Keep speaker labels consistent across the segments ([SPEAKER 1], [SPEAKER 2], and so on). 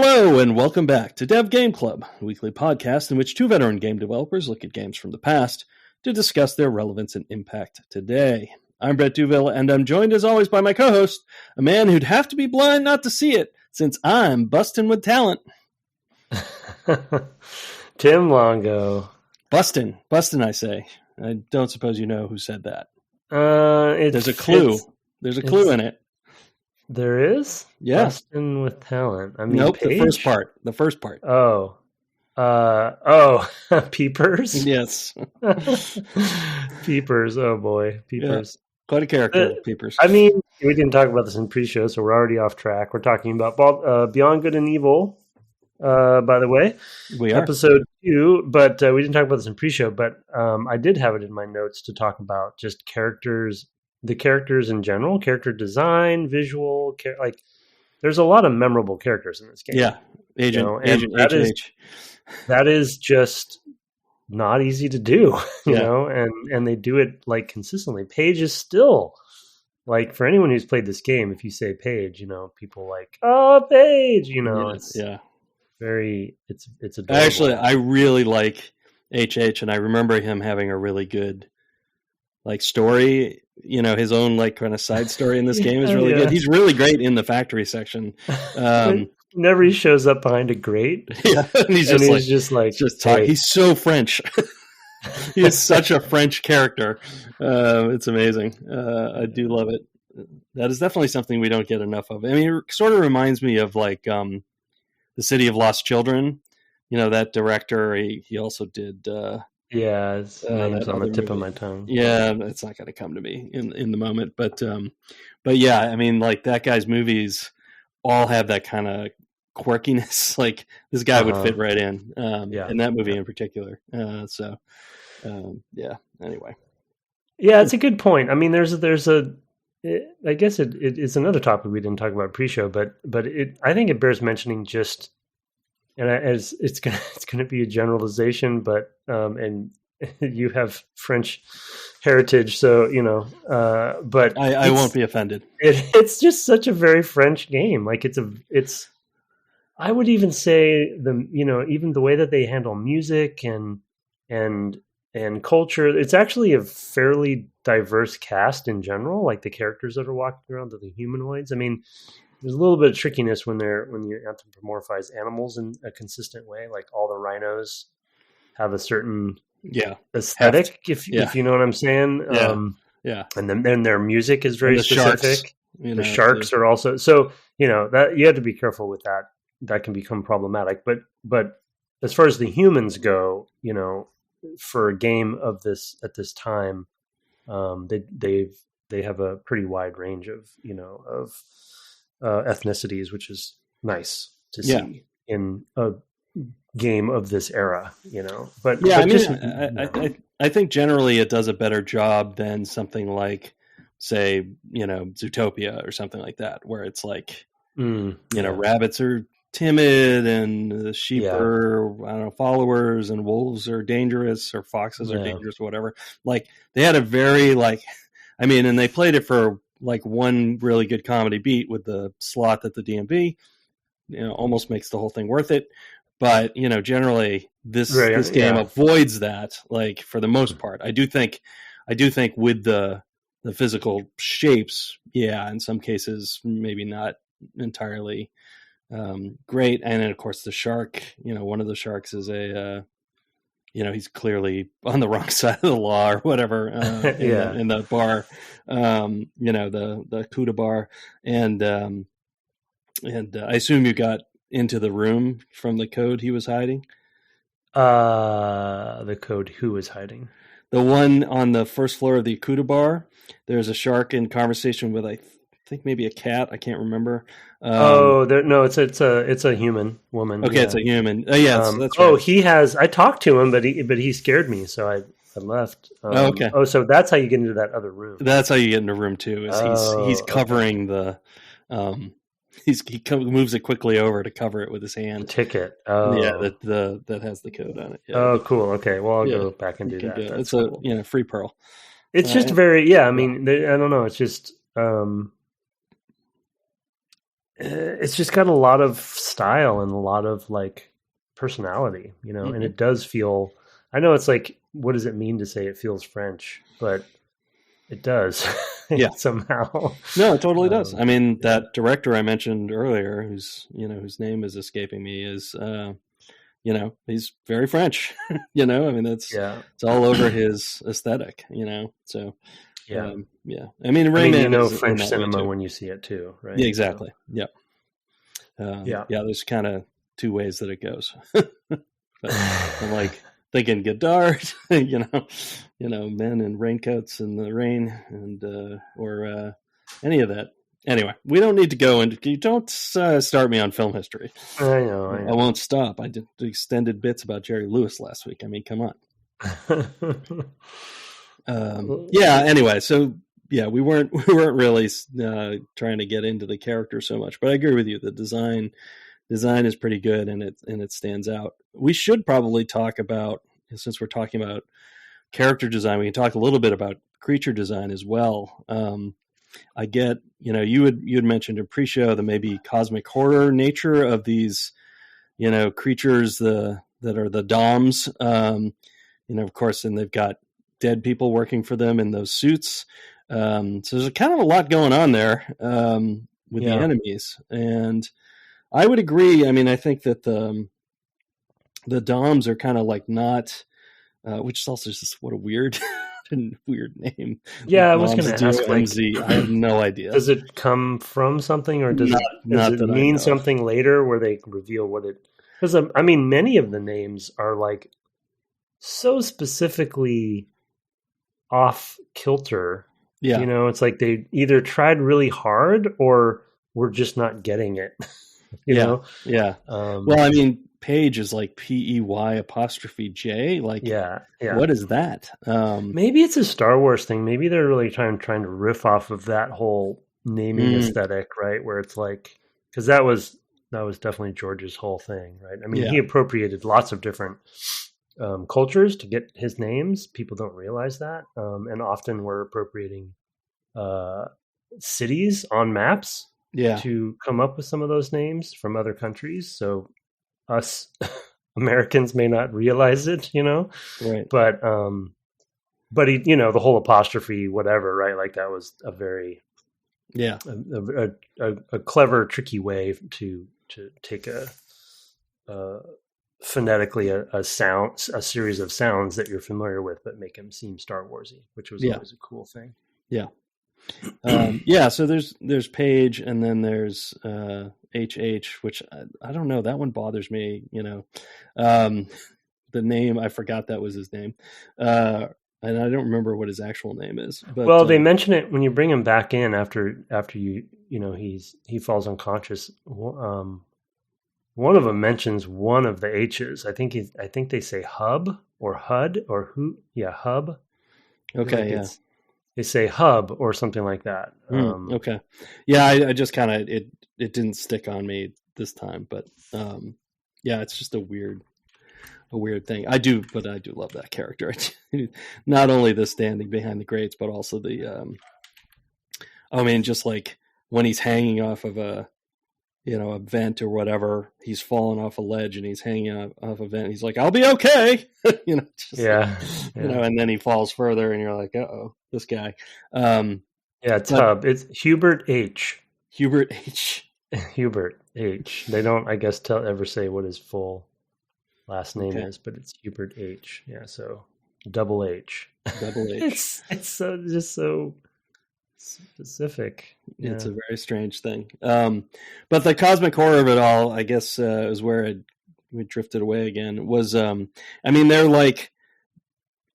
[SPEAKER 1] Hello and welcome back to Dev Game Club, a weekly podcast in which two veteran game developers look at games from the past to discuss their relevance and impact today. I'm Brett Duville, and I'm joined as always by my co-host, a man who'd have to be blind not to see it, since I'm bustin' with talent.
[SPEAKER 2] Tim Longo.
[SPEAKER 1] Bustin', I say. I don't suppose you know who said that. There's a clue. There's a clue in it.
[SPEAKER 2] There is?
[SPEAKER 1] Yeah.
[SPEAKER 2] Bustin' with talent. I mean,
[SPEAKER 1] nope,
[SPEAKER 2] Paige?
[SPEAKER 1] The first part.
[SPEAKER 2] Oh. Peepers?
[SPEAKER 1] Yes.
[SPEAKER 2] Peepers, oh boy. Peepers.
[SPEAKER 1] Yeah. Quite a character, Peepers.
[SPEAKER 2] I mean, we didn't talk about this in pre-show, so we're already off track. We're talking about Beyond Good and Evil, by the way.
[SPEAKER 1] We are.
[SPEAKER 2] Episode 2, but we didn't talk about this in pre-show, but I did have it in my notes to talk about just characters, the characters in general, character design, visual, there's a lot of memorable characters in this game.
[SPEAKER 1] Yeah, Agent
[SPEAKER 2] that is just not easy to do, you know, and they do it like consistently. Paige is still like, for anyone who's played this game, if you say Paige, you know, people like, oh, Paige, you know, it's adorable.
[SPEAKER 1] Actually, I really like HH, and I remember him having a really good like story, you know, his own like kind of side story in this game is really good. He's really great in the factory section.
[SPEAKER 2] Whenever he shows up behind a grate,
[SPEAKER 1] and he's just talking. He's so French. He is such a French character. It's amazing. I do love it. That is definitely something we don't get enough of. I mean, it sort of reminds me of like The City of Lost Children. You know, that director. He also did.
[SPEAKER 2] His name's on the tip of my tongue.
[SPEAKER 1] Yeah, it's not going to come to me in the moment, but yeah, I mean, like that guy's movies all have that kind of quirkiness. Like this guy would fit right in. In that movie in particular. Anyway.
[SPEAKER 2] Yeah, it's a good point. I mean, there's I guess it's another topic we didn't talk about pre-show, but I think it bears mentioning just. And as it's gonna be a generalization, but and you have French heritage, so you know. But
[SPEAKER 1] I won't be offended.
[SPEAKER 2] It's just such a very French game. Like it's. I would even say even the way that they handle music and culture. It's actually a fairly diverse cast in general. Like the characters that are walking around, the humanoids. I mean. There's a little bit of trickiness when you anthropomorphize animals in a consistent way. Like all the rhinos have a certain aesthetic, if you know what I'm saying. And then their music is very specific. Sharks, the sharks are also so that you have to be careful with that. That can become problematic. But as far as the humans go, for a game of this at this time, they have a pretty wide range of ethnicities, which is nice to see in a game of this era, But
[SPEAKER 1] I think generally it does a better job than something like, say, Zootopia or something like that, where it's like, rabbits are timid and the sheep are followers and wolves are dangerous or foxes are dangerous or whatever. Like they had a very and they played it for like one really good comedy beat with the slot at the DMV, almost makes the whole thing worth it. But, generally this game avoids that, like for the most part. I do think with the physical shapes, in some cases, maybe not entirely great. And then of course the shark, one of the sharks is he's clearly on the wrong side of the law or whatever in the bar, the Cuba bar. And I assume you got into the room from the code he was hiding.
[SPEAKER 2] The code who was hiding?
[SPEAKER 1] The one on the first floor of the Cuba bar. There's a shark in conversation with, I think maybe a cat. I can't remember.
[SPEAKER 2] It's a human woman.
[SPEAKER 1] Okay, it's a human. That's right.
[SPEAKER 2] Oh, he has. I talked to him, but he scared me, so I left.
[SPEAKER 1] Okay.
[SPEAKER 2] Oh, so that's how you get into that other room.
[SPEAKER 1] That's how you get into room 2. Is he's covering the. He moves it quickly over to cover it with his hand.
[SPEAKER 2] Ticket. Oh,
[SPEAKER 1] yeah. That has the code on it. Yeah.
[SPEAKER 2] Oh, cool. Okay. Well, I'll go back and do that.
[SPEAKER 1] It's cool. A free pearl.
[SPEAKER 2] It's just very. Yeah. I mean, I don't know. It's just. it's just got a lot of style and a lot of like personality, you know, and it does feel, I know it's like, what does it mean to say it feels French? But it does.
[SPEAKER 1] Yeah.
[SPEAKER 2] Somehow.
[SPEAKER 1] No, it totally does. I mean, that director I mentioned earlier, whose name is escaping me, is, he's very French, I mean, it's all over his aesthetic, so.
[SPEAKER 2] Yeah.
[SPEAKER 1] I mean, Rayman
[SPEAKER 2] French cinema when you see it too, right?
[SPEAKER 1] Yeah, exactly.
[SPEAKER 2] So.
[SPEAKER 1] Yeah. There's kind of two ways that it goes. But I'm like thinking Godard, men in raincoats in the rain, and or any of that. Anyway, we don't need to go into. You don't start me on film history.
[SPEAKER 2] I know.
[SPEAKER 1] I won't stop. I did extended bits about Jerry Lewis last week. I mean, come on. Anyway, so we weren't really trying to get into the character so much, but I agree with you. The design is pretty good, and it stands out. We should probably talk about, since we're talking about character design, we can talk a little bit about creature design as well. I get, you had mentioned in pre-show the maybe cosmic horror nature of these, creatures that are the Domz. Of course, and they've got dead people working for them in those suits. So there's kind of a lot going on there with the enemies. And I would agree. I mean, I think that the Domz are kind of like not, which is also just what a weird name.
[SPEAKER 2] Yeah, I was going to ask.
[SPEAKER 1] MZ. I have no idea.
[SPEAKER 2] Does it come from something, or does it mean something later where they reveal what it? Because I mean, many of the names are like so specifically off kilter.
[SPEAKER 1] Yeah.
[SPEAKER 2] It's like they either tried really hard or were just not getting it. you know?
[SPEAKER 1] Yeah. Well, I mean, Page is like PEY''J. Like, what is that?
[SPEAKER 2] Maybe it's a Star Wars thing. Maybe they're really trying to riff off of that whole naming aesthetic, right? Where it's like, because that was definitely George's whole thing, right? I mean, he appropriated lots of different cultures to get his names. People don't realize that, and often we're appropriating cities on maps to come up with some of those names from other countries. So us Americans may not realize it,
[SPEAKER 1] right?
[SPEAKER 2] But he, the whole apostrophe, whatever, right? Like that was a very a clever, tricky way to take phonetically a series of sounds that you're familiar with, but make them seem Star Warsy, which was always a cool thing.
[SPEAKER 1] Yeah. So there's Page, and then there's HH, which I don't know. That one bothers me, the name, I forgot that was his name. And I don't remember what his actual name is. But,
[SPEAKER 2] they mention it when you bring him back in after he falls unconscious. One of them mentions one of the H's. I think they say hub or HUD or who? Yeah, hub.
[SPEAKER 1] Okay,
[SPEAKER 2] like they say hub or something like that.
[SPEAKER 1] Okay, yeah, I just kind of it didn't stick on me this time, but it's just a weird thing. I do love that character. Not only the standing behind the grates, but also the just like when he's hanging off of a vent or whatever, he's fallen off a ledge and he's hanging off a vent. He's like, "I'll be okay," and then he falls further, and you're like, "Uh-oh, this guy."
[SPEAKER 2] It's Hub. It's Hubert H.
[SPEAKER 1] Hubert H.
[SPEAKER 2] Hubert H. They don't, I guess, ever say what his full last name is, but it's Hubert H. Yeah, so double H.
[SPEAKER 1] Double H.
[SPEAKER 2] It's so specific. Yeah.
[SPEAKER 1] It's a very strange thing. But the cosmic horror of it all, I guess, is where we drifted away again. Was they're like,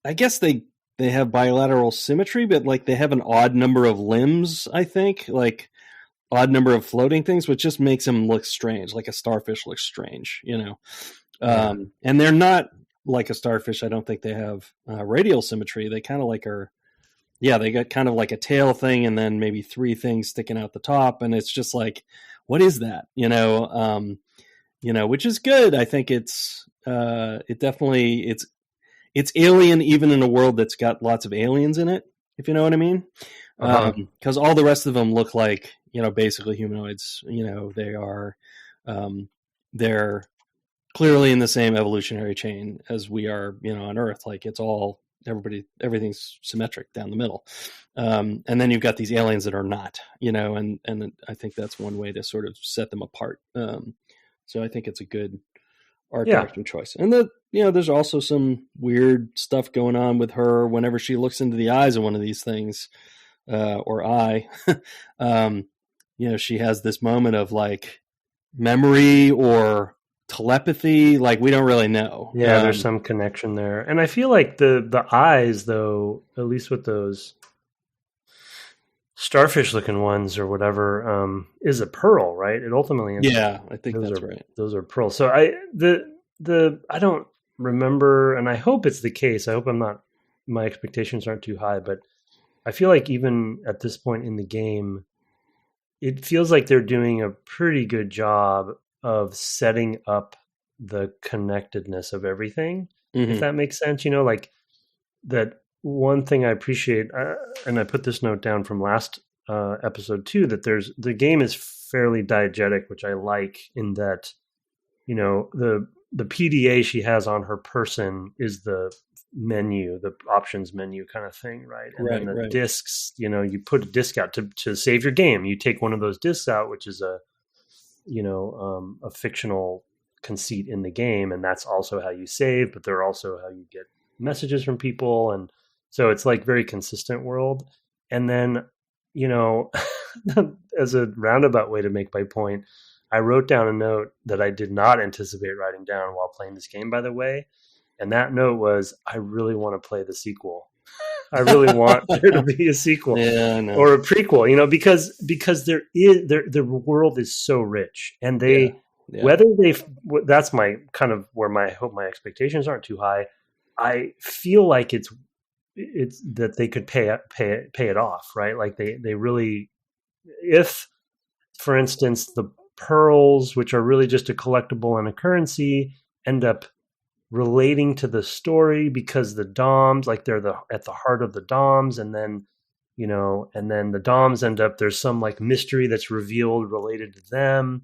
[SPEAKER 1] I guess they have bilateral symmetry, but like they have an odd number of limbs. I think like odd number of floating things, which just makes them look strange. Like a starfish looks strange, And they're not like a starfish. I don't think they have radial symmetry. They kind of like are. Yeah, they got kind of like a tail thing and then maybe three things sticking out the top. And it's just like, what is that? Which is good. I think it's alien even in a world that's got lots of aliens in it, if you know what I mean. Because all the rest of them look like, basically humanoids. They are, they're clearly in the same evolutionary chain as we are, on Earth. Like it's all everything's symmetric down the middle. And then you've got these aliens that are not, and I think that's one way to sort of set them apart. So I think it's a good art direction choice. And there's also some weird stuff going on with her whenever she looks into the eyes of one of these things, or eye. She has this moment of like memory or telepathy, like we don't really know.
[SPEAKER 2] There's some connection there. And I feel like the eyes, though, at least with those starfish looking ones or whatever, is a pearl, right? It ultimately
[SPEAKER 1] I think that's right.
[SPEAKER 2] Those are pearls. So I don't remember, and I hope it's the case. I hope my expectations aren't too high, but I feel like even at this point in the game, it feels like they're doing a pretty good job of setting up the connectedness of everything, if that makes sense. Like that one thing I appreciate, and I put this note down from last episode too, that the game is fairly diegetic, which I like, in that, the PDA she has on her person is the menu, the options menu kind of thing, right? And then the discs, you put a disc out to save your game. You take one of those discs out, which is a fictional conceit in the game, and that's also how you save, but they're also how you get messages from people, and so it's like very consistent world. And then, as a roundabout way to make my point, I wrote down a note that I did not anticipate writing down while playing this game, by the way, and that note was, I really want to play the sequel. I really want there to be a sequel or a prequel, because their world is so rich, and whether that's my kind of where I hope my expectations aren't too high. I feel like it's that they could pay it off, right? Like they really, if, for instance, the pearls, which are really just a collectible and a currency, end up relating to the story because the Domz, like they're at the heart of the Domz, and then the Domz end up, there's some like mystery that's revealed related to them,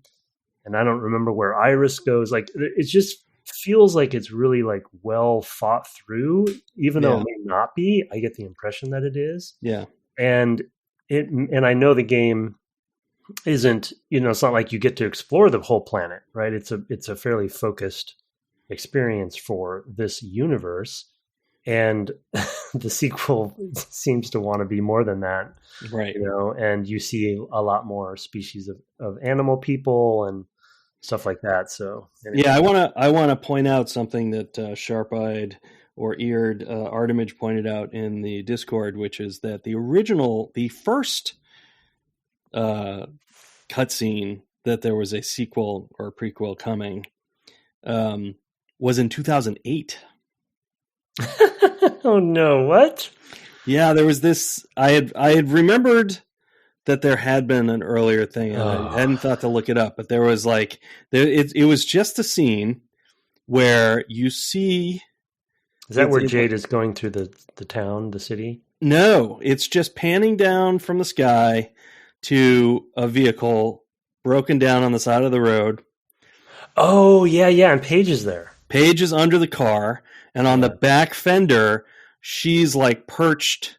[SPEAKER 2] and I don't remember where Iris goes. Like it just feels like it's really like well thought through, even though it may not be. I get the impression that it is. And I know the game isn't, it's not like you get to explore the whole planet, right? It's a fairly focused experience for this universe, and the sequel seems to want to be more than that,
[SPEAKER 1] right?
[SPEAKER 2] And you see a lot more species of animal people and stuff like that. So anyway.
[SPEAKER 1] I want to point out something that sharp-eyed or eared Artemage pointed out in the Discord, which is that the first cutscene that there was a sequel or a prequel coming was in 2008.
[SPEAKER 2] Oh no, what?
[SPEAKER 1] Yeah, there was this. I had remembered that there had been an earlier thing, and I hadn't thought to look it up, but there was like it was just a scene where you see.
[SPEAKER 2] Is that where Jade is going through the town, the city?
[SPEAKER 1] No, it's just panning down from the sky to a vehicle broken down on the side of the road.
[SPEAKER 2] Oh, yeah, and Paige is there.
[SPEAKER 1] Paige is under the car, and on the back fender, she's like perched,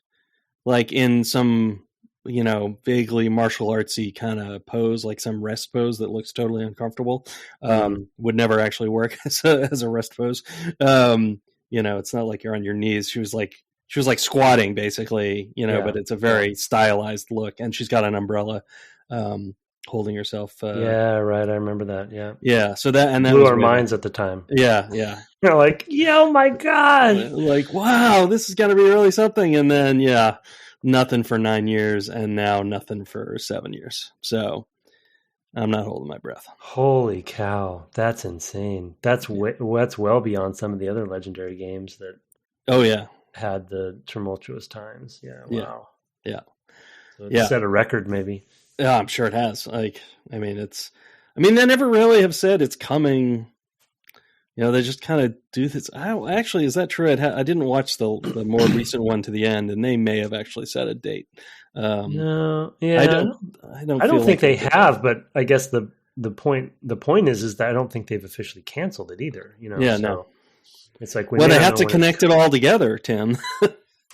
[SPEAKER 1] like in some, vaguely martial artsy kind of pose, like some rest pose that looks totally uncomfortable. Would never actually work as a rest pose. It's not like you're on your knees. She was like squatting basically, but it's a very stylized look, and she's got an umbrella, holding herself.
[SPEAKER 2] Yeah, right. I remember that.
[SPEAKER 1] Yeah. So that
[SPEAKER 2] blew our minds at the time.
[SPEAKER 1] Yeah.
[SPEAKER 2] You're like, oh my god!
[SPEAKER 1] Like, wow, this is gonna be really something. And then, nothing for 9 years, and now nothing for 7 years. So I'm not holding my breath.
[SPEAKER 2] Holy cow, that's insane. That's well beyond some of the other legendary games that.
[SPEAKER 1] Oh yeah.
[SPEAKER 2] Had the tumultuous times. Yeah. Wow.
[SPEAKER 1] Yeah.
[SPEAKER 2] So it set a record, maybe.
[SPEAKER 1] Yeah, I'm sure it has. They never really have said it's coming they just kind of do this. Actually, is that true? I didn't watch the more recent one to the end, and they may have actually set a date.
[SPEAKER 2] No, yeah,
[SPEAKER 1] I don't
[SPEAKER 2] think like they have, but I guess the point is that I don't think they've officially canceled it either.
[SPEAKER 1] Yeah, no.
[SPEAKER 2] It's like
[SPEAKER 1] they have to connect it all together, Tim.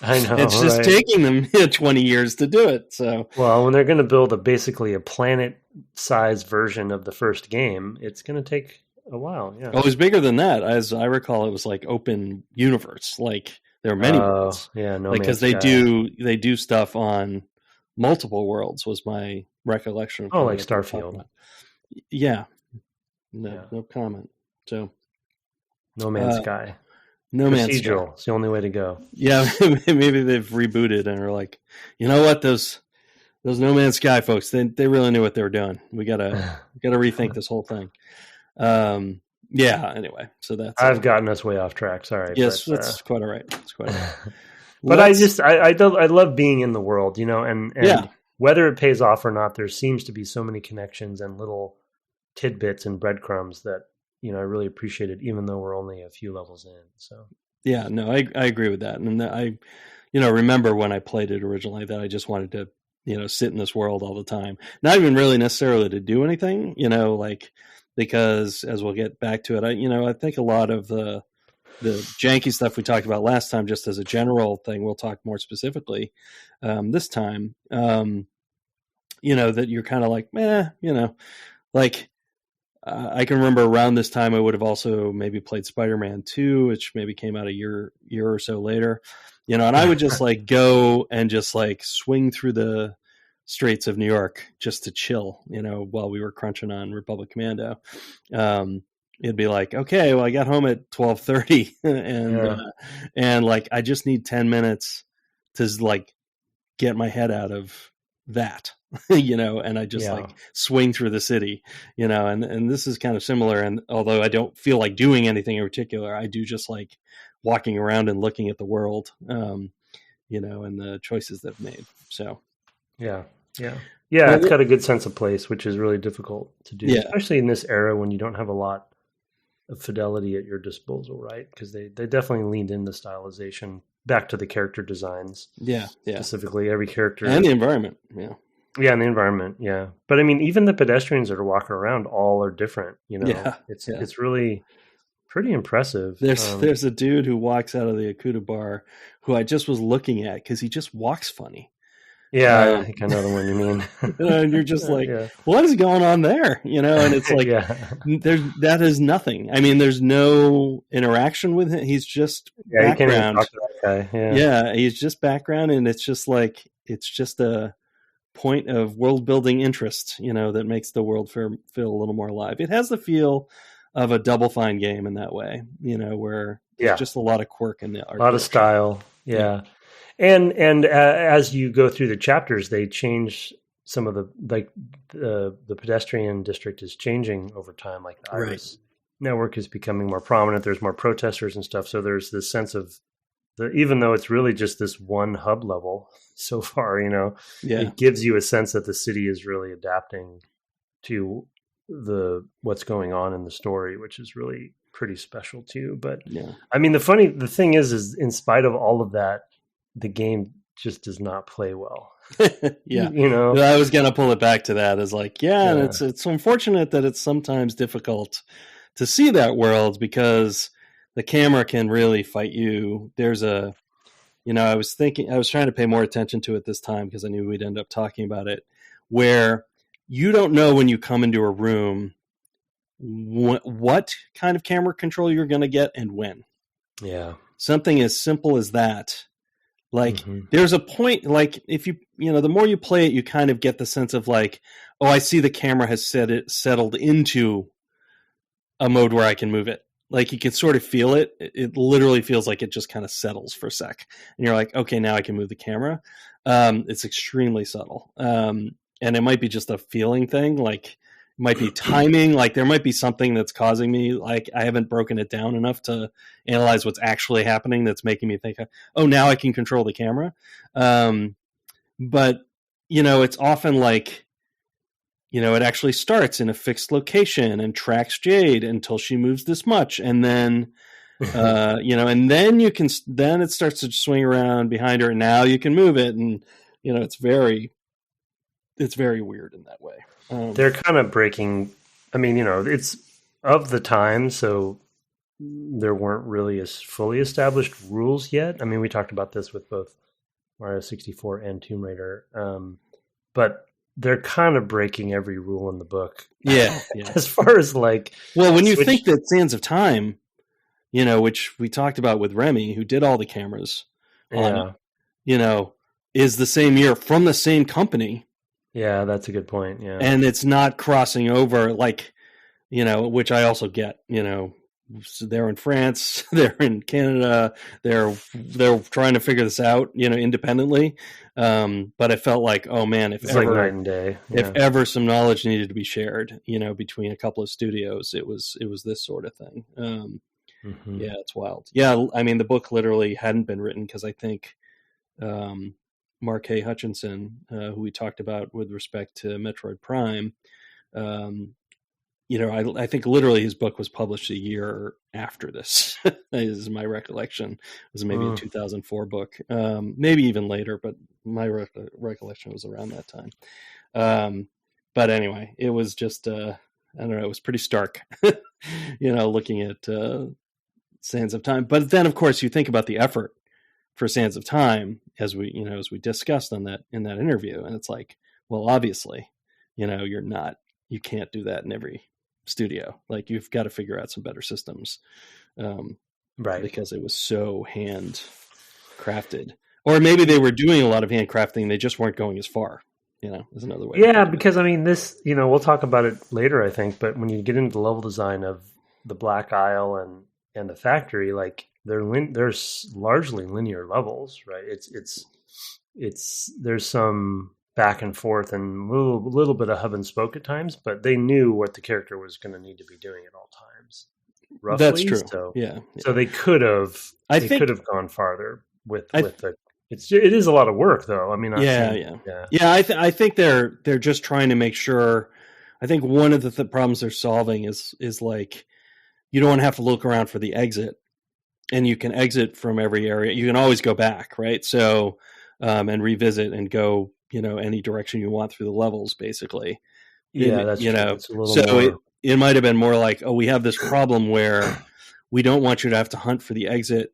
[SPEAKER 2] I know
[SPEAKER 1] it's just taking them 20 years to do it. So,
[SPEAKER 2] well, when they're going to build basically a planet-sized version of the first game, it's going to take a while. Yeah.
[SPEAKER 1] Oh, it was bigger than that. As I recall, it was like open universe. Like there are many worlds.
[SPEAKER 2] Yeah, no,
[SPEAKER 1] because they do stuff on multiple worlds. Was my recollection.
[SPEAKER 2] Of like Starfield.
[SPEAKER 1] Yeah. No comment. So,
[SPEAKER 2] No Man's Sky.
[SPEAKER 1] No Man's Sky.
[SPEAKER 2] Procedural. It's the only way to go.
[SPEAKER 1] Yeah, maybe they've rebooted and are like, you know what, those No Man's Sky folks, they really knew what they were doing. We gotta rethink this whole thing. Yeah. Anyway, so that's.
[SPEAKER 2] I've gotten us way off track. Sorry.
[SPEAKER 1] Yes, that's quite all right. It's quite all right.
[SPEAKER 2] But I love being in the world, and whether it pays off or not, there seems to be so many connections and little tidbits and breadcrumbs that I really appreciate it, even though we're only a few levels in. So
[SPEAKER 1] yeah, no, I agree with that, and I remember when I played it originally that I just wanted to sit in this world all the time, not even really necessarily to do anything, because as we'll get back to it, I think a lot of the janky stuff we talked about last time, just as a general thing, we'll talk more specifically this time. That you're kind of like, I can remember around this time I would have also maybe played Spider-Man 2, which maybe came out a year or so later, and I would just like go and just like swing through the streets of New York just to chill, while we were crunching on Republic Commando. It'd be like, okay, well, I got home at 12:30 and like, I just need 10 minutes to like get my head out of that, and I just like swing through the city, and this is kind of similar. And although I don't feel like doing anything in particular, I do just like walking around and looking at the world, and the choices they've made. So,
[SPEAKER 2] yeah. It's got a good sense of place, which is really difficult to do, especially in this era when you don't have a lot of fidelity at your disposal, right? Because they definitely leaned into stylization, back to the character designs. Yeah. Specifically, every character.
[SPEAKER 1] And the environment, yeah.
[SPEAKER 2] Yeah, and the environment, yeah. But I mean, even the pedestrians that are walking around all are different, It's really pretty impressive.
[SPEAKER 1] There's a dude who walks out of the Akuta bar who I just was looking at because he just walks funny.
[SPEAKER 2] Yeah, I think I know the one you mean.
[SPEAKER 1] And you're just like, what is going on there? And it's like, that is nothing. I mean, there's no interaction with him. He's just background. You can't even talk to that guy. Yeah, he's just background, and it's just like, it's just a point of world building interest, that makes the world feel a little more alive. It has the feel of a Double Fine game in that way, where there's just a lot of quirk in the art.
[SPEAKER 2] A lot of style. Yeah. And as you go through the chapters, they change some of the pedestrian district is changing over time. Like the Iris network is becoming more prominent. There's more protesters and stuff. So there's this sense of even though it's really just this one hub level so far, it gives you a sense that the city is really adapting to what's going on in the story, which is really pretty special too. But I mean, the thing is in spite of all of that, the game just does not play well.
[SPEAKER 1] I was going to pull it back to that as like, and it's unfortunate that it's sometimes difficult to see that world because the camera can really fight you. There's I was trying to pay more attention to it this time because I knew we'd end up talking about it, where you don't know when you come into a room what kind of camera control you're going to get and when. Yeah. Something as simple as that. Like there's a point, like if the more you play it, you kind of get the sense of like, oh, I see the camera has settled into a mode where I can move it. Like you can sort of feel it. It literally feels like it just kind of settles for a sec. And you're like, okay, now I can move the camera. It's extremely subtle. And it might be just a feeling thing. Like it might be timing. Like there might be something that's causing me, like I haven't broken it down enough to analyze what's actually happening that's making me think, oh, now I can control the camera. But, it's often like it actually starts in a fixed location and tracks Jade until she moves this much. And then, and then then it starts to swing around behind her and now you can move it. And, it's very weird in that way.
[SPEAKER 2] They're kind of breaking, it's of the time. So there weren't really as fully established rules yet. I mean, we talked about this with both Mario 64 and Tomb Raider. But they're kind of breaking every rule in the book.
[SPEAKER 1] Yeah.
[SPEAKER 2] As far as
[SPEAKER 1] when you think that Sands of Time, which we talked about with Remy, who did all the cameras on it, is the same year from the same company.
[SPEAKER 2] Yeah, that's a good point. Yeah.
[SPEAKER 1] And it's not crossing over which I also get, so they're in France, they're in Canada, they're trying to figure this out, independently. But I felt like, oh man, if ever
[SPEAKER 2] night and day. Yeah.
[SPEAKER 1] If ever some knowledge needed to be shared, between a couple of studios, it was this sort of thing. Yeah, it's wild. Yeah, I mean, the book literally hadn't been written because I think Mark A. Hutchinson, who we talked about with respect to Metroid Prime, I think literally his book was published a year after this. Is my recollection. It was maybe a 2004 book, maybe even later, but my recollection was around that time. But anyway, it was just, I don't know, it was pretty stark, looking at Sands of Time. But then, of course, you think about the effort for Sands of Time, as we discussed in that interview, and it's like, well, obviously, you can't do that in every studio. Like, you've got to figure out some better systems,
[SPEAKER 2] right?
[SPEAKER 1] Because it was so hand crafted, or maybe they were doing a lot of hand crafting, they just weren't going as far. Is another way.
[SPEAKER 2] Yeah, because I mean, this, we'll talk about it later, I think, but when you get into the level design of the Black Isle and the factory, like there's largely linear levels, right? It's there's some back and forth and a little bit of hub and spoke at times, but they knew what the character was going to need to be doing at all times. Roughly.
[SPEAKER 1] That's true.
[SPEAKER 2] So,
[SPEAKER 1] yeah.
[SPEAKER 2] So they could have. I think could have gone farther with the. It is a lot of work, though. I mean,
[SPEAKER 1] I think they're just trying to make sure. I think one of the problems they're solving is like, you don't want to have to look around for the exit, and you can exit from every area. You can always go back, right? So, and revisit and go, any direction you want through the levels, basically.
[SPEAKER 2] Yeah, that's true. It's a little
[SPEAKER 1] so
[SPEAKER 2] more...
[SPEAKER 1] it might have been more like, oh, we have this problem where we don't want you to have to hunt for the exit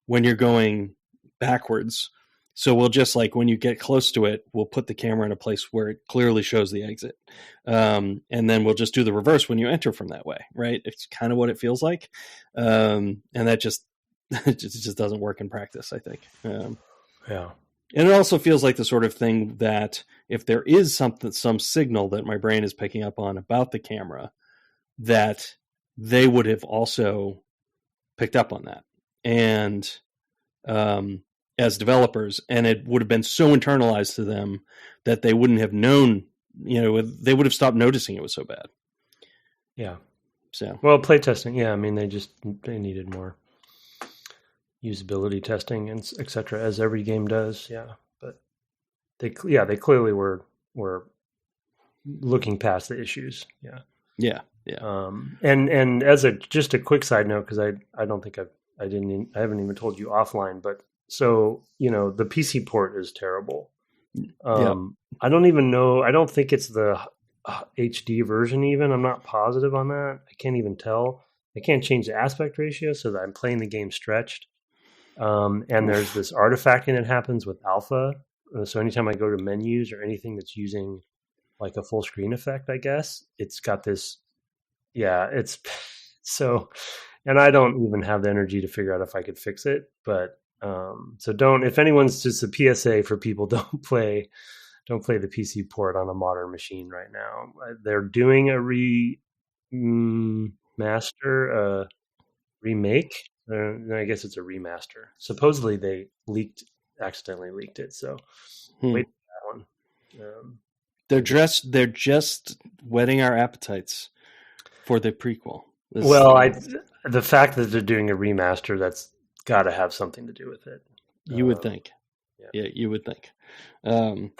[SPEAKER 1] when you're going backwards. So we'll just, like, when you get close to it, we'll put the camera in a place where it clearly shows the exit. And then we'll just do the reverse when you enter from that way, right? It's kind of what it feels like. And that just, it just doesn't work in practice, I think.
[SPEAKER 2] Yeah.
[SPEAKER 1] And it also feels like the sort of thing that if there is some signal that my brain is picking up on about the camera, that they would have also picked up on that. And, as developers, and it would have been so internalized to them that they wouldn't have known, they would have stopped noticing it was so bad.
[SPEAKER 2] Yeah.
[SPEAKER 1] So,
[SPEAKER 2] well, playtesting. Yeah. I mean, they needed more usability testing and et cetera, as every game does. Yeah. But they clearly were looking past the issues. Yeah.
[SPEAKER 1] Yeah. Yeah.
[SPEAKER 2] And as just a quick side note, cause I don't think I haven't even told you offline, but so, the PC port is terrible. I don't even know. I don't think it's the HD version even. I'm not positive on that. I can't even tell. I can't change the aspect ratio so that I'm playing the game stretched. And there's this artifacting that happens with alpha. So anytime I go to menus or anything that's using like a full screen effect, I guess, it's got this. Yeah, it's so, and I don't even have the energy to figure out if I could fix it, but so if anyone's, just a PSA for people, don't play the PC port on a modern machine right now. They're doing a remake. I guess it's a remaster. Supposedly they accidentally leaked it. So wait for that one.
[SPEAKER 1] They're just whetting our appetites for the prequel.
[SPEAKER 2] The fact that they're doing a remaster, that's got to have something to do with it.
[SPEAKER 1] You would think. Yeah, you would think.
[SPEAKER 2] In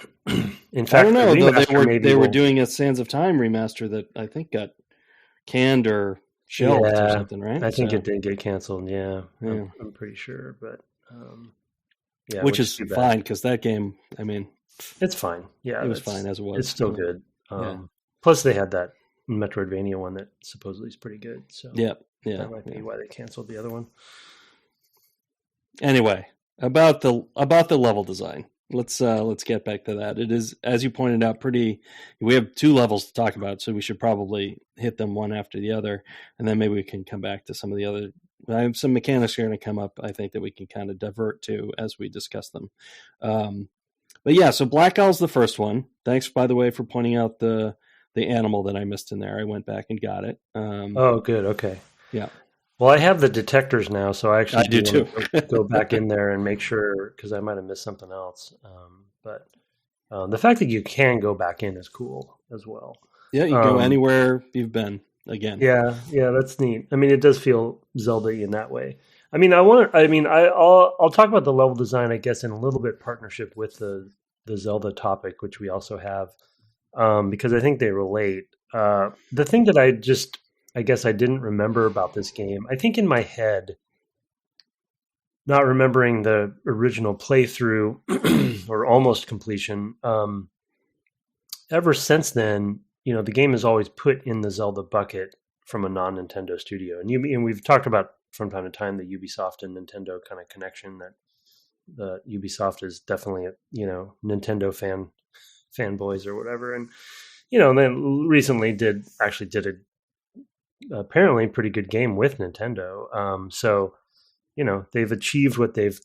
[SPEAKER 2] fact,
[SPEAKER 1] I don't know, though they were
[SPEAKER 2] will...
[SPEAKER 1] doing a Sands of Time remaster that I think got canned or shelved or something, right?
[SPEAKER 2] I think it did get canceled. Yeah. I'm pretty sure, but
[SPEAKER 1] which is fine because that game, I mean,
[SPEAKER 2] it's fine. Yeah,
[SPEAKER 1] it was fine as it was.
[SPEAKER 2] It's still good. Plus, they had that Metroidvania one that supposedly is pretty good. So that might be why they canceled the other one.
[SPEAKER 1] Anyway, about the level design. Let's get back to that. It is, as you pointed out, we have 2 levels to talk about, so we should probably hit them one after the other, and then maybe we can come back to some of the other. I have some mechanics are going to come up, I think, that we can kind of divert to as we discuss them. But yeah, so Black Owl's the first one. Thanks, by the way, for pointing out the animal that I missed in there. I went back and got it.
[SPEAKER 2] Oh, good. Okay.
[SPEAKER 1] Yeah.
[SPEAKER 2] Well, I have the detectors now, so I actually
[SPEAKER 1] do too.
[SPEAKER 2] go back in there and make sure, because I might have missed something else. But the fact that you can go back in is cool as well. Yeah,
[SPEAKER 1] you go anywhere you've been again.
[SPEAKER 2] Yeah, that's neat. I mean, it does feel Zelda-y in that way. I mean, I'll talk about the level design, I guess, in a little bit partnership with the Zelda topic, which we also have, because I think they relate. The thing that I guess I didn't remember about this game, I think in my head, not remembering the original playthrough or almost completion, ever since then, the game is always put in the Zelda bucket from a non-Nintendo studio. And we've talked about from time to time the Ubisoft and Nintendo kind of connection, that the Ubisoft is definitely Nintendo fanboys or whatever. And, then recently did a apparently pretty good game with Nintendo. So, they've achieved what they've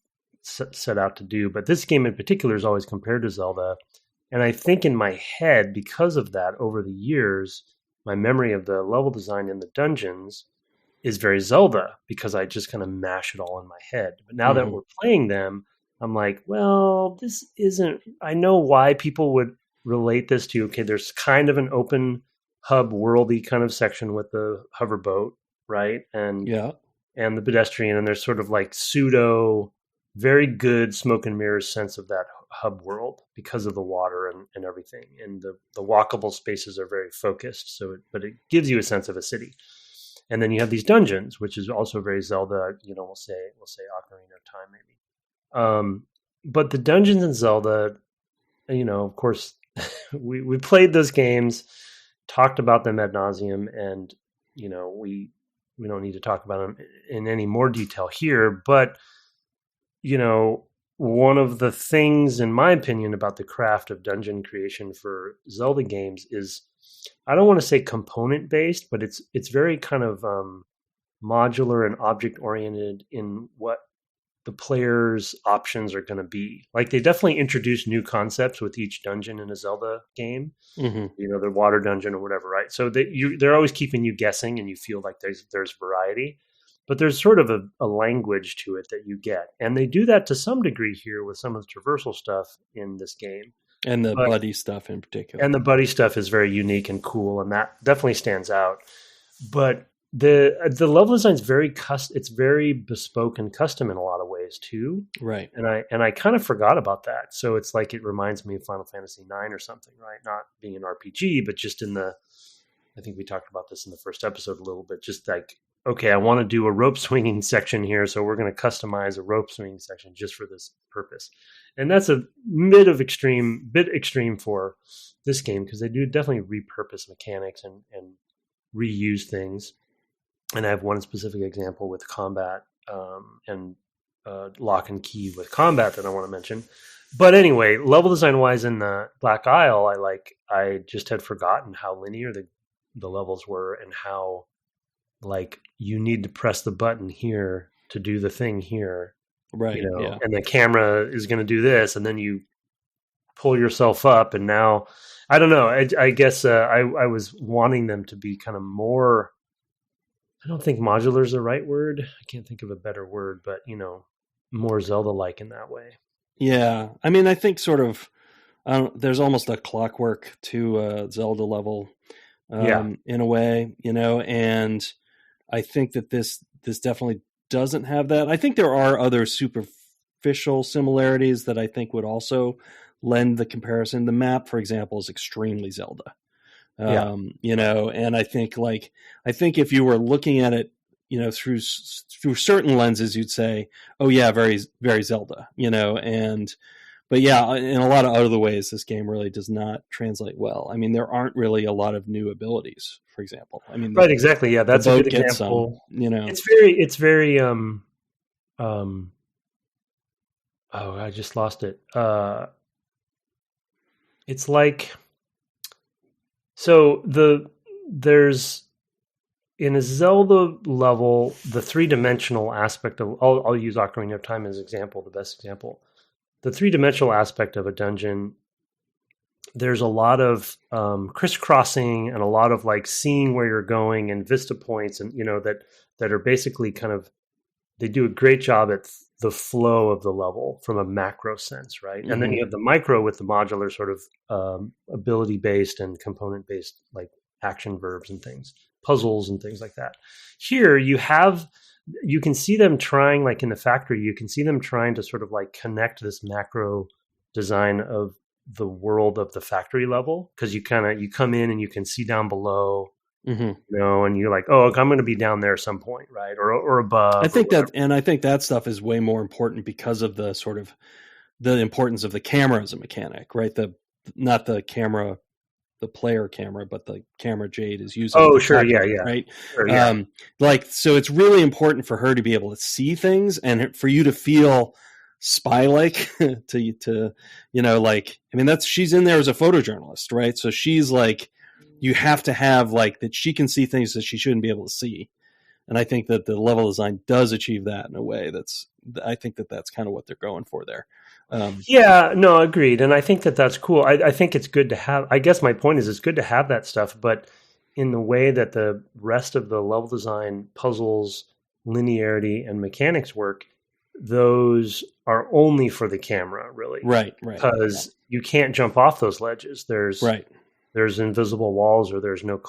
[SPEAKER 2] set out to do. But this game in particular is always compared to Zelda. And I think in my head, because of that, over the years, my memory of the level design in the dungeons is very Zelda, because I just kind of mash it all in my head. But now that we're playing them, I'm like, well, this isn't... I know why people would relate this to, okay, there's kind of an open hub worldy kind of section with the hoverboat, right? And the pedestrian, and there's sort of like pseudo, very good smoke and mirrors sense of that hub world because of the water and everything. And the walkable spaces are very focused, but it gives you a sense of a city. And then you have these dungeons, which is also very Zelda, we'll say Ocarina of Time maybe. But the dungeons in Zelda, of course, we played those games, talked about them ad nauseum, and we don't need to talk about them in any more detail here. But one of the things, in my opinion, about the craft of dungeon creation for Zelda games is, I don't want to say component based, but it's very kind of modular and object oriented in what the player's options are going to be. Like, they definitely introduce new concepts with each dungeon in a Zelda game, the water dungeon or whatever, right? So they're always keeping you guessing, and you feel like there's variety, but there's sort of a language to it that you get. And they do that to some degree here with some of the traversal stuff in this game.
[SPEAKER 1] And the buddy stuff in particular.
[SPEAKER 2] And the buddy stuff is very unique and cool, and that definitely stands out. But the level design is it's very bespoke and custom in a lot of ways too.
[SPEAKER 1] Right.
[SPEAKER 2] And I kind of forgot about that. So it's like, it reminds me of Final Fantasy IX or something, right? Not being an RPG, but just I think we talked about this in the first episode a little bit, just like, okay, I want to do a rope swinging section here, so we're going to customize a rope swinging section just for this purpose. And that's a bit extreme for this game, because they do definitely repurpose mechanics and reuse things. And I have one specific example with combat and lock and key with combat that I want to mention. But anyway, level design wise in the Black Isle, I just had forgotten how linear the levels were, and how, like, you need to press the button here to do the thing here,
[SPEAKER 1] right?
[SPEAKER 2] And the camera is going to do this, and then you pull yourself up, and now I don't know. I guess I was wanting them to be kind of more. I don't think modular is the right word. I can't think of a better word, but more Zelda-like in that way.
[SPEAKER 1] Yeah, I mean, I think sort of there's almost a clockwork to a Zelda level, in a way, and I think that this definitely doesn't have that. I think there are other super superficial similarities that I think would also lend the comparison. The map, for example, is extremely Zelda. You know, and I think if you were looking at it, you know, through certain lenses, you'd say, oh yeah, very, very Zelda, you know, but yeah, in a lot of other ways, this game really does not translate well. I mean, there aren't really a lot of new abilities, for example. I mean,
[SPEAKER 2] right, exactly. Yeah, that's a good example.
[SPEAKER 1] You know,
[SPEAKER 2] it's very oh, I just lost it. It's like, so there's in a Zelda level, the three-dimensional aspect of, I'll use Ocarina of Time as an example, the best example. The three-dimensional aspect of a dungeon, there's a lot of crisscrossing and a lot of like seeing where you're going and vista points, and you know that are basically kind of, they do a great job at the flow of the level from a macro sense, right? Mm-hmm. And then you have the micro with the modular sort of ability-based and component-based, like action verbs and things, puzzles and things like that. Here you can see them trying, like in the factory, you can see them trying to sort of like connect this macro design of the world of the factory level, because you come in and you can see down below, mm-hmm. you know, and you're like, oh, I'm going to be down there at some point, right, or above.
[SPEAKER 1] I think that stuff is way more important because of the sort of the importance of the camera as a mechanic, right? Not the camera, the player camera, but the camera Jade is using.
[SPEAKER 2] Oh, sure, yeah,
[SPEAKER 1] right.
[SPEAKER 2] Sure, yeah.
[SPEAKER 1] So it's really important for her to be able to see things and for you to feel spy-like to you know, like, I mean, she's in there as a photojournalist, right? So she's like, you have to have like that she can see things that she shouldn't be able to see. And I think that the level design does achieve that in a way I think that's kind of what they're going for there.
[SPEAKER 2] Yeah, no, agreed. And I think that's cool. I think it's good to have, I guess my point is it's good to have that stuff, but in the way that the rest of the level design, puzzles, linearity, and mechanics work, those are only for the camera, really.
[SPEAKER 1] Right.
[SPEAKER 2] Because you can't jump off those ledges. There's invisible walls, or there's no,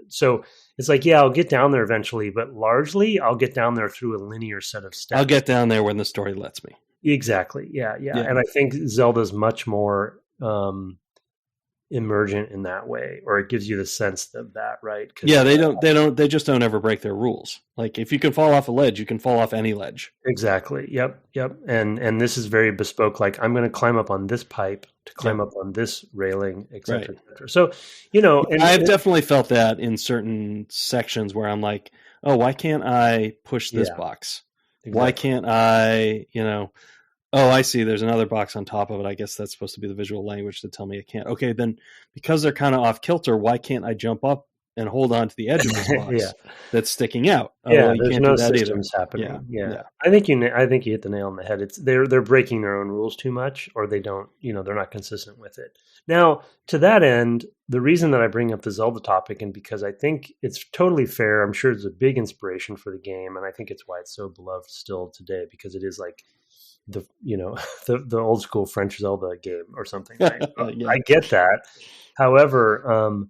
[SPEAKER 2] so it's like, yeah, I'll get down there eventually, but largely I'll get down there through a linear set of steps.
[SPEAKER 1] I'll get down there when the story lets me.
[SPEAKER 2] Exactly. Yeah. And I think Zelda's much more emergent in that way, or it gives you the sense of that, right?
[SPEAKER 1] Yeah, they just don't ever break their rules. Like if you can fall off a ledge, you can fall off any ledge.
[SPEAKER 2] Exactly. Yep. And this is very bespoke. Like I'm going to climb up on this pipe to climb up on this railing, et cetera, et cetera. So, you know,
[SPEAKER 1] I've definitely felt that in certain sections where I'm like, oh, why can't I push this box? Exactly. Why can't I, you know, oh, I see. There's another box on top of it. I guess that's supposed to be the visual language to tell me I can't. Okay, then because they're kind of off kilter, why can't I jump up and hold on to the edge of this box that's sticking out?
[SPEAKER 2] Yeah, there's no systems happening. Yeah. I think you hit the nail on the head. They're breaking their own rules too much, or they don't, you know, they're not consistent with it. Now, to that end, the reason that I bring up the Zelda topic, and because I think it's totally fair, I'm sure it's a big inspiration for the game, and I think it's why it's so beloved still today, because it is like the old school French Zelda game or something, right? I get that. However,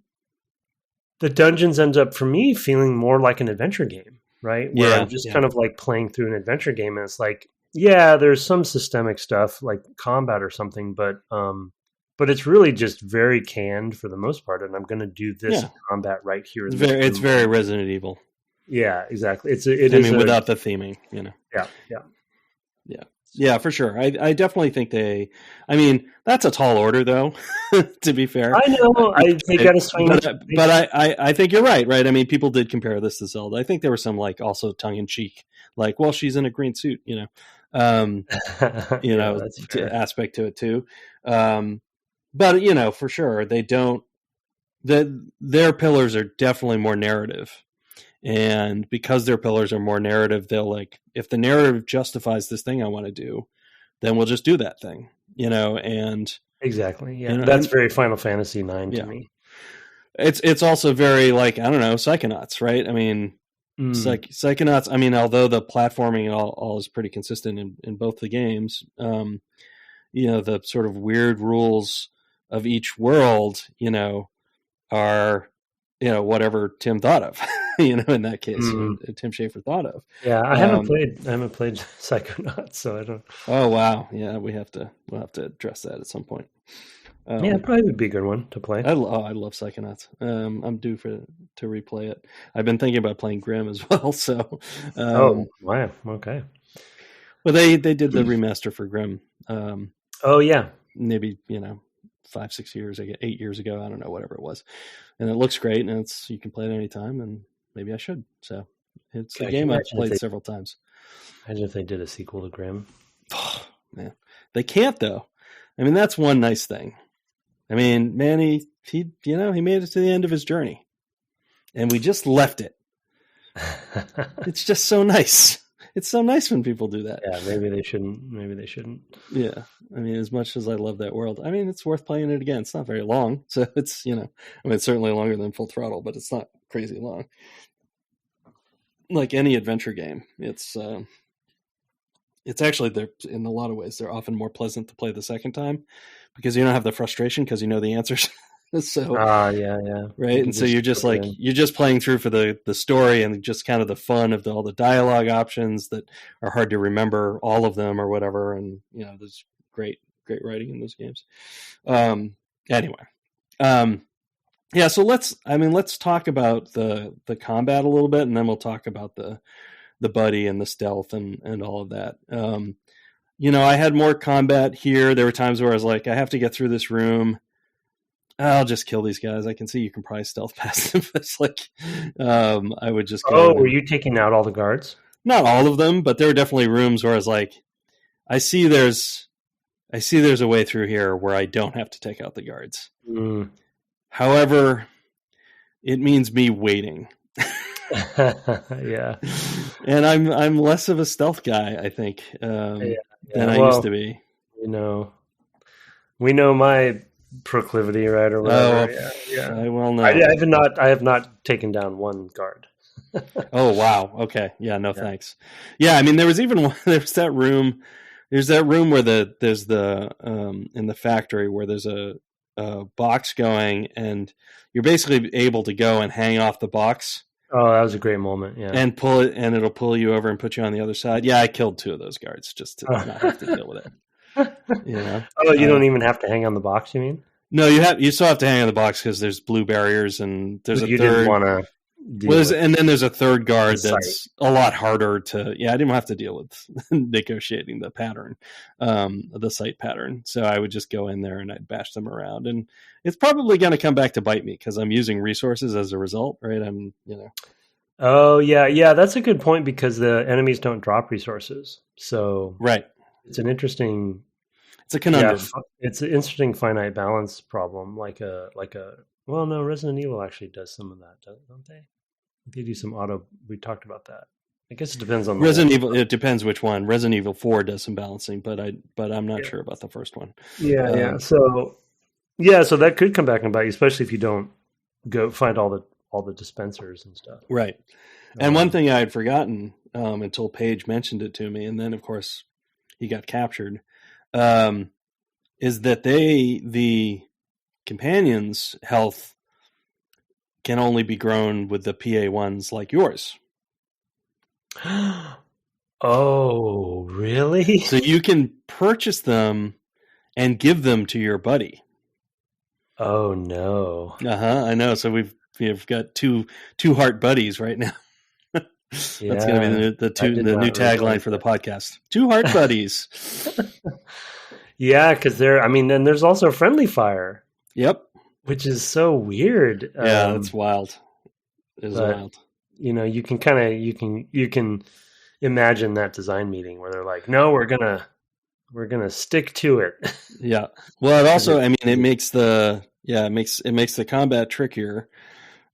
[SPEAKER 2] the dungeons end up for me feeling more like an adventure game, right? Where I'm just kind of like playing through an adventure game, and it's like, yeah, there's some systemic stuff like combat or something, but it's really just very canned for the most part, and I'm going to do this combat right here.
[SPEAKER 1] It's very Resident Evil.
[SPEAKER 2] Yeah, exactly.
[SPEAKER 1] Without the theming, you know. Yeah, for sure. I definitely think that's a tall order, though, to be fair.
[SPEAKER 2] I know. They got to swing.
[SPEAKER 1] But I think you're right. I mean, people did compare this to Zelda. I think there was some, like, also tongue-in-cheek, like, well, she's in a green suit, you know. Aspect to it, too. But, you know, for sure, they don't... Their pillars are definitely more narrative. And because their pillars are more narrative, they'll like, if the narrative justifies this thing I want to do, then we'll just do that thing, you know, and
[SPEAKER 2] exactly. Yeah. You know, that's very Final Fantasy IX to me.
[SPEAKER 1] It's also very like, I don't know, Psychonauts, right? I mean, Psychonauts, I mean, although the platforming all is pretty consistent in both the games, you know, the sort of weird rules of each world, you know, are, you know, whatever Tim thought of. in that case, Tim Schafer thought of.
[SPEAKER 2] Yeah, I haven't played Psychonauts, so I don't.
[SPEAKER 1] Oh wow, yeah, we'll have to address that at some point.
[SPEAKER 2] Yeah, probably would be a good one to play.
[SPEAKER 1] I love Psychonauts. I'm due to replay it. I've been thinking about playing Grimm as well. So,
[SPEAKER 2] oh wow, okay.
[SPEAKER 1] Well, they did the remaster for Grimm.
[SPEAKER 2] Oh yeah,
[SPEAKER 1] maybe 5-6 years ago, 8 years ago. I don't know, whatever it was, and it looks great, and you can play it anytime, and maybe I should. So it's a game I've played several times.
[SPEAKER 2] Imagine if they did a sequel to Grimm.
[SPEAKER 1] Oh, man, they can't though. I mean, that's one nice thing. I mean, man, he made it to the end of his journey, and we just left it. It's just so nice. It's so nice when people do that.
[SPEAKER 2] Yeah, maybe they shouldn't.
[SPEAKER 1] Yeah, I mean, as much as I love that world, I mean, it's worth playing it again. It's not very long, so it's it's certainly longer than Full Throttle, but it's not crazy long. Like any adventure game, it's actually, in a lot of ways, they're often more pleasant to play the second time because you don't have the frustration because you know the answers. So
[SPEAKER 2] yeah,
[SPEAKER 1] right, and so you're just you're just playing through for the story and just kind of the fun of all the dialogue options that are hard to remember, all of them or whatever, and there's great writing in those games. Anyway, yeah, so let's talk about the combat a little bit, and then we'll talk about the buddy and the stealth and all of that. I had more combat here. There were times where I was like, I have to get through this room. I'll just kill these guys. I can see you can probably stealth past them. It's like I would just go.
[SPEAKER 2] Oh, were you taking out all the guards?
[SPEAKER 1] Not all of them, but there were definitely rooms where I was like, I see there's a way through here where I don't have to take out the guards. However, it means me waiting.
[SPEAKER 2] Yeah,
[SPEAKER 1] and I'm less of a stealth guy, I think, than I used to be.
[SPEAKER 2] We know my proclivity, right, or whatever. Yeah.
[SPEAKER 1] I well know.
[SPEAKER 2] I have not taken down one guard.
[SPEAKER 1] Oh wow. Okay. Yeah. No thanks. Yeah. I mean, there was that room. There's that room where there's the in the factory where there's a box going, and you're basically able to go and hang off the box.
[SPEAKER 2] Oh, that was a great moment. Yeah.
[SPEAKER 1] And pull it, and it'll pull you over and put you on the other side. Yeah, I killed 2 of those guards just to not have to deal with it.
[SPEAKER 2] Oh, you don't even have to hang on the box, you mean?
[SPEAKER 1] No, you still have to hang on the box because there's blue barriers, and there's a third.
[SPEAKER 2] Didn't want to.
[SPEAKER 1] And then there's a third guard that's a lot harder to. Yeah, I didn't have to deal with negotiating the pattern, the sight pattern. So I would just go in there and I'd bash them around, and it's probably going to come back to bite me because I'm using resources as a result, right?
[SPEAKER 2] Oh yeah, that's a good point because the enemies don't drop resources, so
[SPEAKER 1] right.
[SPEAKER 2] It's an interesting.
[SPEAKER 1] It's a conundrum.
[SPEAKER 2] Yeah, it's an interesting finite balance problem, like a. Well, no, Resident Evil actually does some of that, don't they? They do some auto. We talked about that. I guess it depends on
[SPEAKER 1] Resident Evil. It depends which one. Resident Evil 4 does some balancing, but I'm not sure about the first one.
[SPEAKER 2] Yeah. So that could come back and bite you, especially if you don't go find all the dispensers and stuff.
[SPEAKER 1] Right. And one thing I had forgotten until Paige mentioned it to me, and then of course he got captured, is that the companions' health can only be grown with the PA ones like yours.
[SPEAKER 2] Oh, really?
[SPEAKER 1] So you can purchase them and give them to your buddy.
[SPEAKER 2] Oh no!
[SPEAKER 1] I know. So we've got two heart buddies right now. That's going to be the new tagline for the podcast. 2 heart buddies.
[SPEAKER 2] Yeah, because then there's also friendly fire.
[SPEAKER 1] Yep.
[SPEAKER 2] Which is so weird.
[SPEAKER 1] Yeah, that's wild. It is wild.
[SPEAKER 2] You can imagine that design meeting where they're like, "No, we're gonna stick to it."
[SPEAKER 1] Yeah. Well, it also, it makes the combat trickier.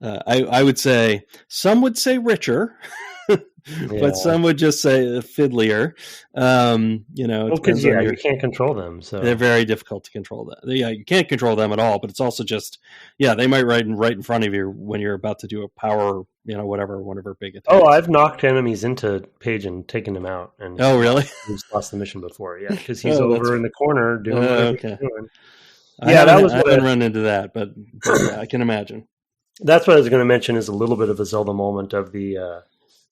[SPEAKER 1] I would say some would say richer. But some would just say fiddlier.
[SPEAKER 2] Because you can't control them, so
[SPEAKER 1] they're very difficult to control. Yeah, you can't control them at all. But it's also just, they might right in front of you when you're about to do a power, whatever big attack.
[SPEAKER 2] Oh, I've knocked enemies into Paige and taken them out. And
[SPEAKER 1] oh, really?
[SPEAKER 2] He's lost the mission before. Yeah, because he's over in the corner doing whatever he's doing.
[SPEAKER 1] I haven't run into that, but I can imagine.
[SPEAKER 2] That's what I was going to mention is a little bit of a Zelda moment of the,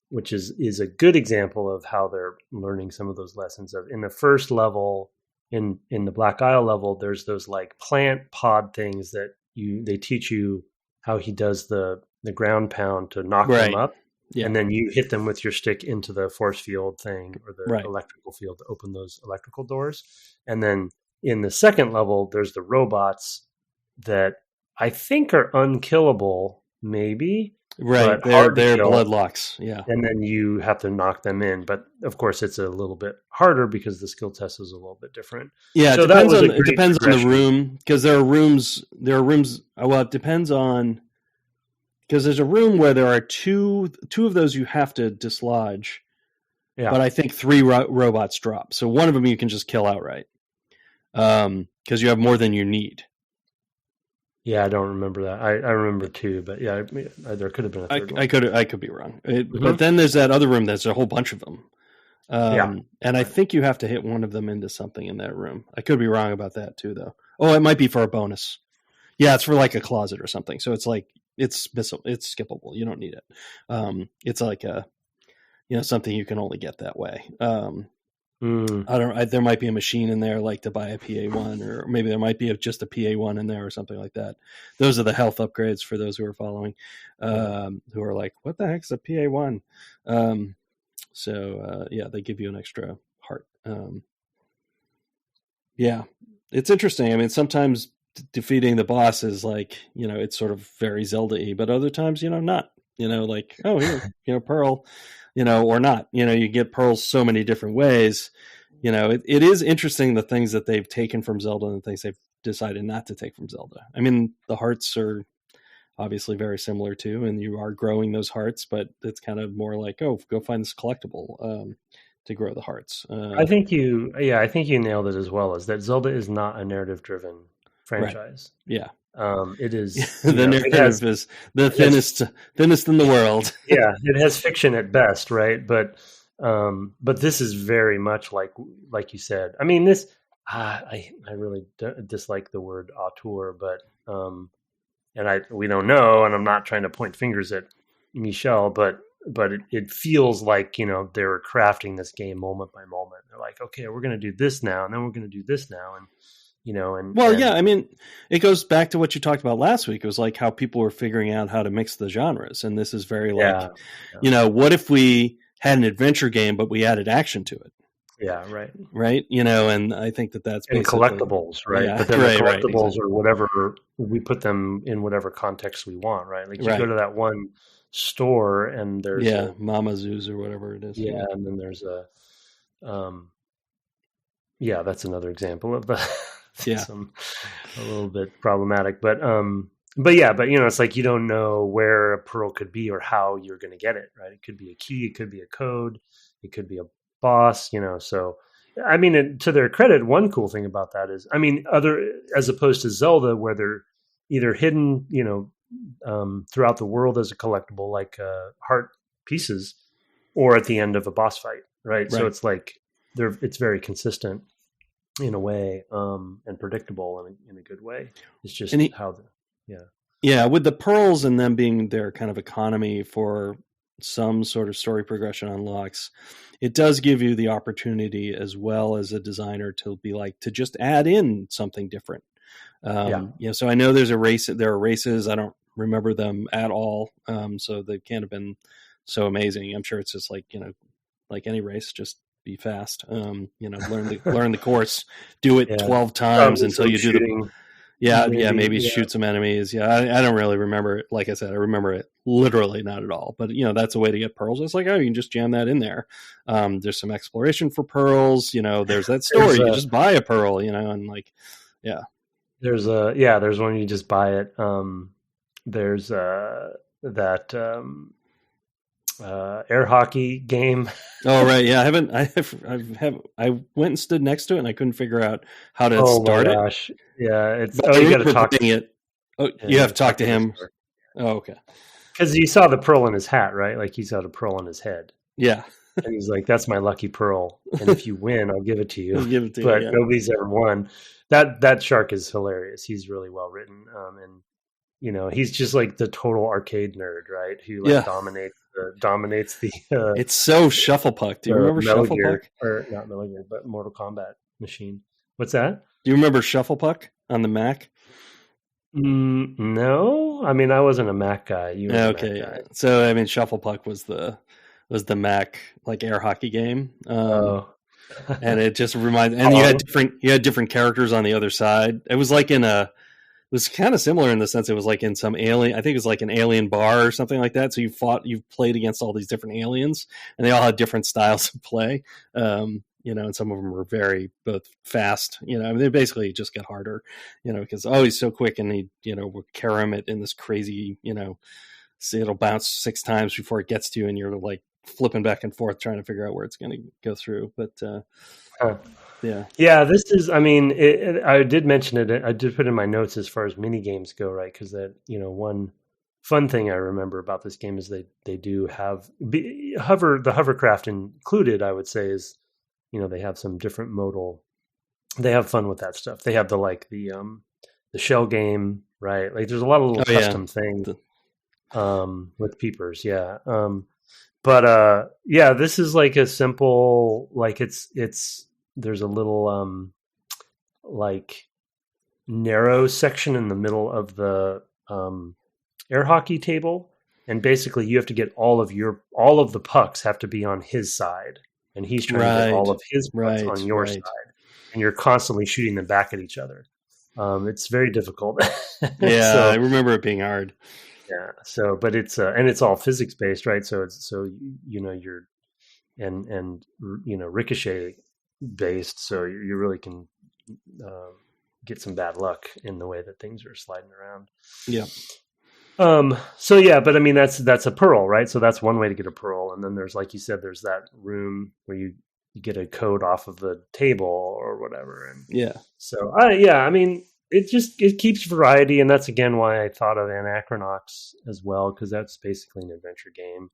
[SPEAKER 2] which is a good example of how they're learning some of those lessons. Of in the first level, in the Black Isle level, there's those like plant pod things that they teach you how he does the ground pound to knock them up. Yeah. And then you hit them with your stick into the force field thing or the electrical field to open those electrical doors. And then in the second level, there's the robots that I think are unkillable, maybe.
[SPEAKER 1] Right. They're blood locks. Yeah.
[SPEAKER 2] And then you have to knock them in. But of course, it's a little bit harder because the skill test is a little bit different.
[SPEAKER 1] Yeah. So it depends on the room, because there are rooms. Well, it depends on. Because there's a room where there are two of those you have to dislodge, but I think 3 robots drop. So one of them you can just kill outright, because you have more than you need.
[SPEAKER 2] Yeah, I don't remember that. I remember 2, but yeah, there could have been a third one.
[SPEAKER 1] I could be wrong. But then there's that other room. There's a whole bunch of them. And I think you have to hit one of them into something in that room. I could be wrong about that too, though. Oh, it might be for a bonus. Yeah, it's for like a closet or something. So it's like, it's skippable. You don't need it. It's like something you can only get that way. There might be a machine in there like to buy a PA1, or maybe there might be just a PA1 in there or something like that. Those are the health upgrades for those who are following, who are like, what the heck's a PA1? They give you an extra heart. It's interesting. I mean, sometimes defeating the boss is like, it's sort of very Zelda-y, but other times, not, like, oh, here, Pearl, or not, you get pearls so many different ways. It is interesting, the things that they've taken from Zelda and the things they've decided not to take from Zelda. I mean, the hearts are obviously very similar too, and you are growing those hearts, but it's kind of more like, oh, go find this collectible to grow the hearts.
[SPEAKER 2] I think you nailed it as well, is that Zelda is not a narrative driven franchise.
[SPEAKER 1] Right. Yeah.
[SPEAKER 2] It is
[SPEAKER 1] the narrative is the thinnest in the world.
[SPEAKER 2] Yeah, it has fiction at best, right? But this is very much like you said. I mean, this I really dislike the word auteur, but we don't know, and I'm not trying to point fingers at Michel, but it feels like they were crafting this game moment by moment. They're like, okay, we're going to do this now, and then we're going to do this now, and. I mean, it goes back to what you talked about last week. It was like how people were figuring out how to mix the genres. And this is very what if we had an adventure game, but we added action to it? Yeah. Right.
[SPEAKER 1] Right. And I think that's
[SPEAKER 2] and collectibles, right? Yeah, but then the collectibles or whatever, we put them in whatever context we want, right? Like you go to that one store and there's
[SPEAKER 1] Mama Zoo's or whatever it is.
[SPEAKER 2] Yeah. And then there's that's another example of the, a little bit problematic, but it's like you don't know where a pearl could be or how you're going to get it, right? It could be a key, it could be a code, it could be a boss, So, I mean, to their credit, one cool thing about that is, I mean, as opposed to Zelda, where they're either hidden, throughout the world as a collectible, like heart pieces, or at the end of a boss fight, right? So it's like it's very consistent in a way, and predictable in a good way. It's just with the pearls and them being their kind of economy for some sort of story progression unlocks, it does give you the opportunity as well as a designer to be like, to just add in something different. So I know there are races. I don't remember them at all. So they can't have been so amazing. I'm sure it's just like, like any race, just be fast, learn the course, do it 12 times until you do maybe shoot some enemies. I don't really remember it. Like I said, I remember it literally not at all, but that's a way to get pearls. It's like, oh, you can just jam that in there. There's some exploration for pearls, there's that story, you just buy a pearl, and like, there's one you just buy it. There's that air hockey game.
[SPEAKER 1] Oh right, yeah. I went and stood next to it and I couldn't figure out how to start it. Oh my gosh,
[SPEAKER 2] yeah.
[SPEAKER 1] You got to talk to it. Oh, you have to talk to him. Oh, okay.
[SPEAKER 2] Because you saw the pearl in his hat, right? Like he saw the pearl in his head.
[SPEAKER 1] Yeah.
[SPEAKER 2] And he's like, "That's my lucky pearl, and if you win, I'll give it to you." But nobody's ever won. That shark is hilarious. He's really well written, and he's just like the total arcade nerd, right? Who like dominates the.
[SPEAKER 1] It's so Shufflepuck. Do you remember Shufflepuck?
[SPEAKER 2] Or not Metal Gear, but Mortal Kombat machine. What's that?
[SPEAKER 1] Do you remember Shufflepuck on the Mac?
[SPEAKER 2] No, I mean I wasn't a Mac guy. You were a Mac guy.
[SPEAKER 1] So I mean Shufflepuck was the Mac like air hockey game. And it just reminds, and you had different characters on the other side. It was like it was kind of similar in the sense it was like in some alien, I think it was like an alien bar or something like that. So you played against all these different aliens, and they all had different styles of play. And some of them were very both fast. They basically just got harder. Because he's so quick, and he would carry him in this crazy. It'll bounce 6 times before it gets to you, and you're like flipping back and forth trying to figure out where it's going to go through. But
[SPEAKER 2] this is, I mean, I did mention it. I did put in my notes as far as mini games go, right? Because that one fun thing I remember about this game is they do have the hovercraft included. I would say is they have some different modal. They have fun with that stuff. They have the shell game, right? Like there's a lot of little custom things with peepers, But this is like a simple, like there's a little like narrow section in the middle of the air hockey table, and basically you have to get all of the pucks have to be on his side, and he's trying to get all of his pucks on your side, and you're constantly shooting them back at each other. It's very difficult.
[SPEAKER 1] I remember it being hard.
[SPEAKER 2] Yeah. So, but it's and it's all physics based, right? So you're and ricochet based, so you really can get some bad luck in the way that things are sliding around.
[SPEAKER 1] Yeah.
[SPEAKER 2] But I mean that's a pearl, right? So that's one way to get a pearl, and then there's, like you said, there's that room where you get a code off of the table or whatever, and I mean. It keeps variety, and that's again why I thought of Anachronox as well, because that's basically an adventure game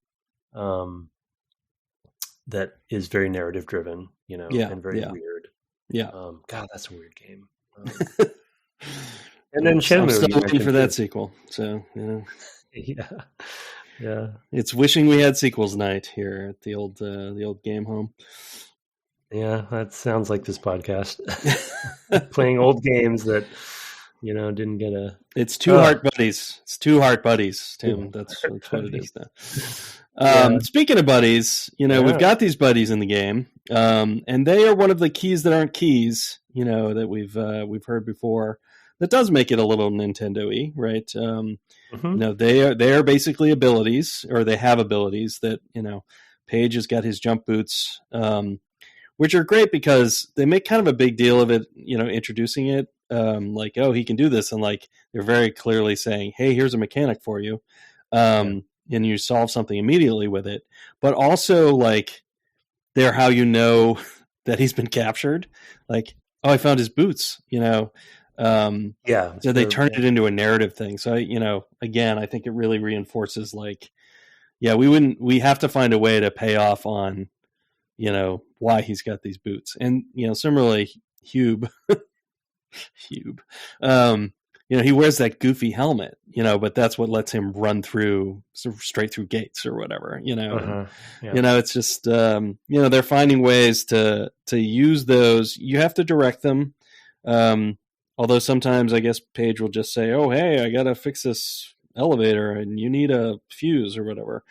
[SPEAKER 2] that is very narrative driven, and very weird.
[SPEAKER 1] Yeah.
[SPEAKER 2] God, that's a weird game. And then Shenmue.
[SPEAKER 1] I'm still waiting for that sequel. So
[SPEAKER 2] yeah.
[SPEAKER 1] It's wishing we had sequels night here at the old game home.
[SPEAKER 2] Yeah, that sounds like this podcast. Playing old games that, didn't get a...
[SPEAKER 1] It's two heart buddies. It's two heart buddies, Tim. That's what it is now. Speaking of buddies, we've got these buddies in the game, and they are one of the keys that aren't keys, that we've heard before. That does make it a little Nintendo-y, right? They are basically abilities, or they have abilities that, Paige has got his jump boots, which are great because they make kind of a big deal of it, introducing it, like, oh, he can do this. And like, they're very clearly saying, hey, here's a mechanic for you. And you solve something immediately with it. But also like, they're how that he's been captured. Like, oh, I found his boots, So they turn it into a narrative thing. So, again, I think it really reinforces like, we have to find a way to pay off on, why he's got these boots. And, similarly, Hube, he wears that goofy helmet, but that's what lets him run straight through gates or whatever, it's just, they're finding ways to use those. You have to direct them. Although sometimes I guess Paige will just say, oh, hey, I got to fix this elevator and you need a fuse or whatever.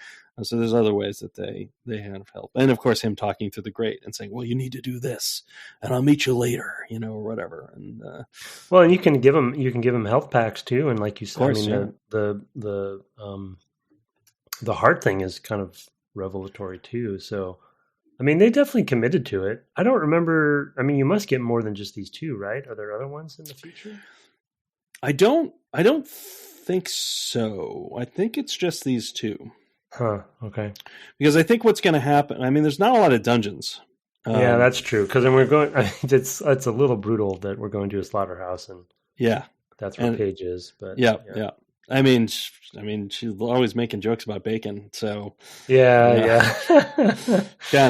[SPEAKER 1] So there's other ways that they have help. And of course him talking through the grate and saying, well, you need to do this and I'll meet you later, or whatever. And
[SPEAKER 2] and you can give him health packs too. And like you said, course, the heart thing is kind of revelatory too. So, I mean, they definitely committed to it. I don't remember. I mean, you must get more than just these two, right? Are there other ones in the future?
[SPEAKER 1] I don't think so. I think it's just these two.
[SPEAKER 2] Huh. Okay.
[SPEAKER 1] Because I think what's going to happen, I mean, there's not a lot of dungeons.
[SPEAKER 2] Yeah, that's true. Because then we're going, it's a little brutal that we're going to a slaughterhouse, and that's where Paige is. But
[SPEAKER 1] yeah. I mean, she's always making jokes about bacon. So
[SPEAKER 2] kind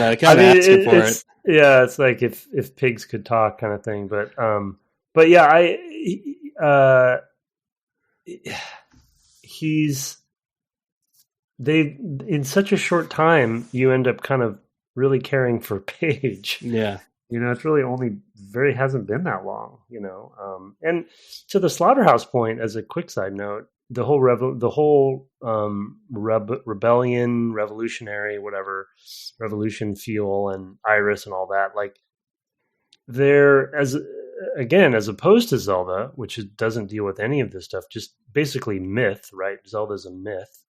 [SPEAKER 2] of
[SPEAKER 1] asking for it.
[SPEAKER 2] Yeah, it's like if pigs could talk, kind of thing. But they in such a short time you end up kind of really caring for Paige.
[SPEAKER 1] Yeah.
[SPEAKER 2] It's really hasn't been that long, and to the slaughterhouse point, as a quick side note, the whole rebellion, revolutionary, whatever, revolution feel and Iris and all that, like they're as opposed to Zelda, which doesn't deal with any of this stuff, just basically myth, right? Zelda's a myth,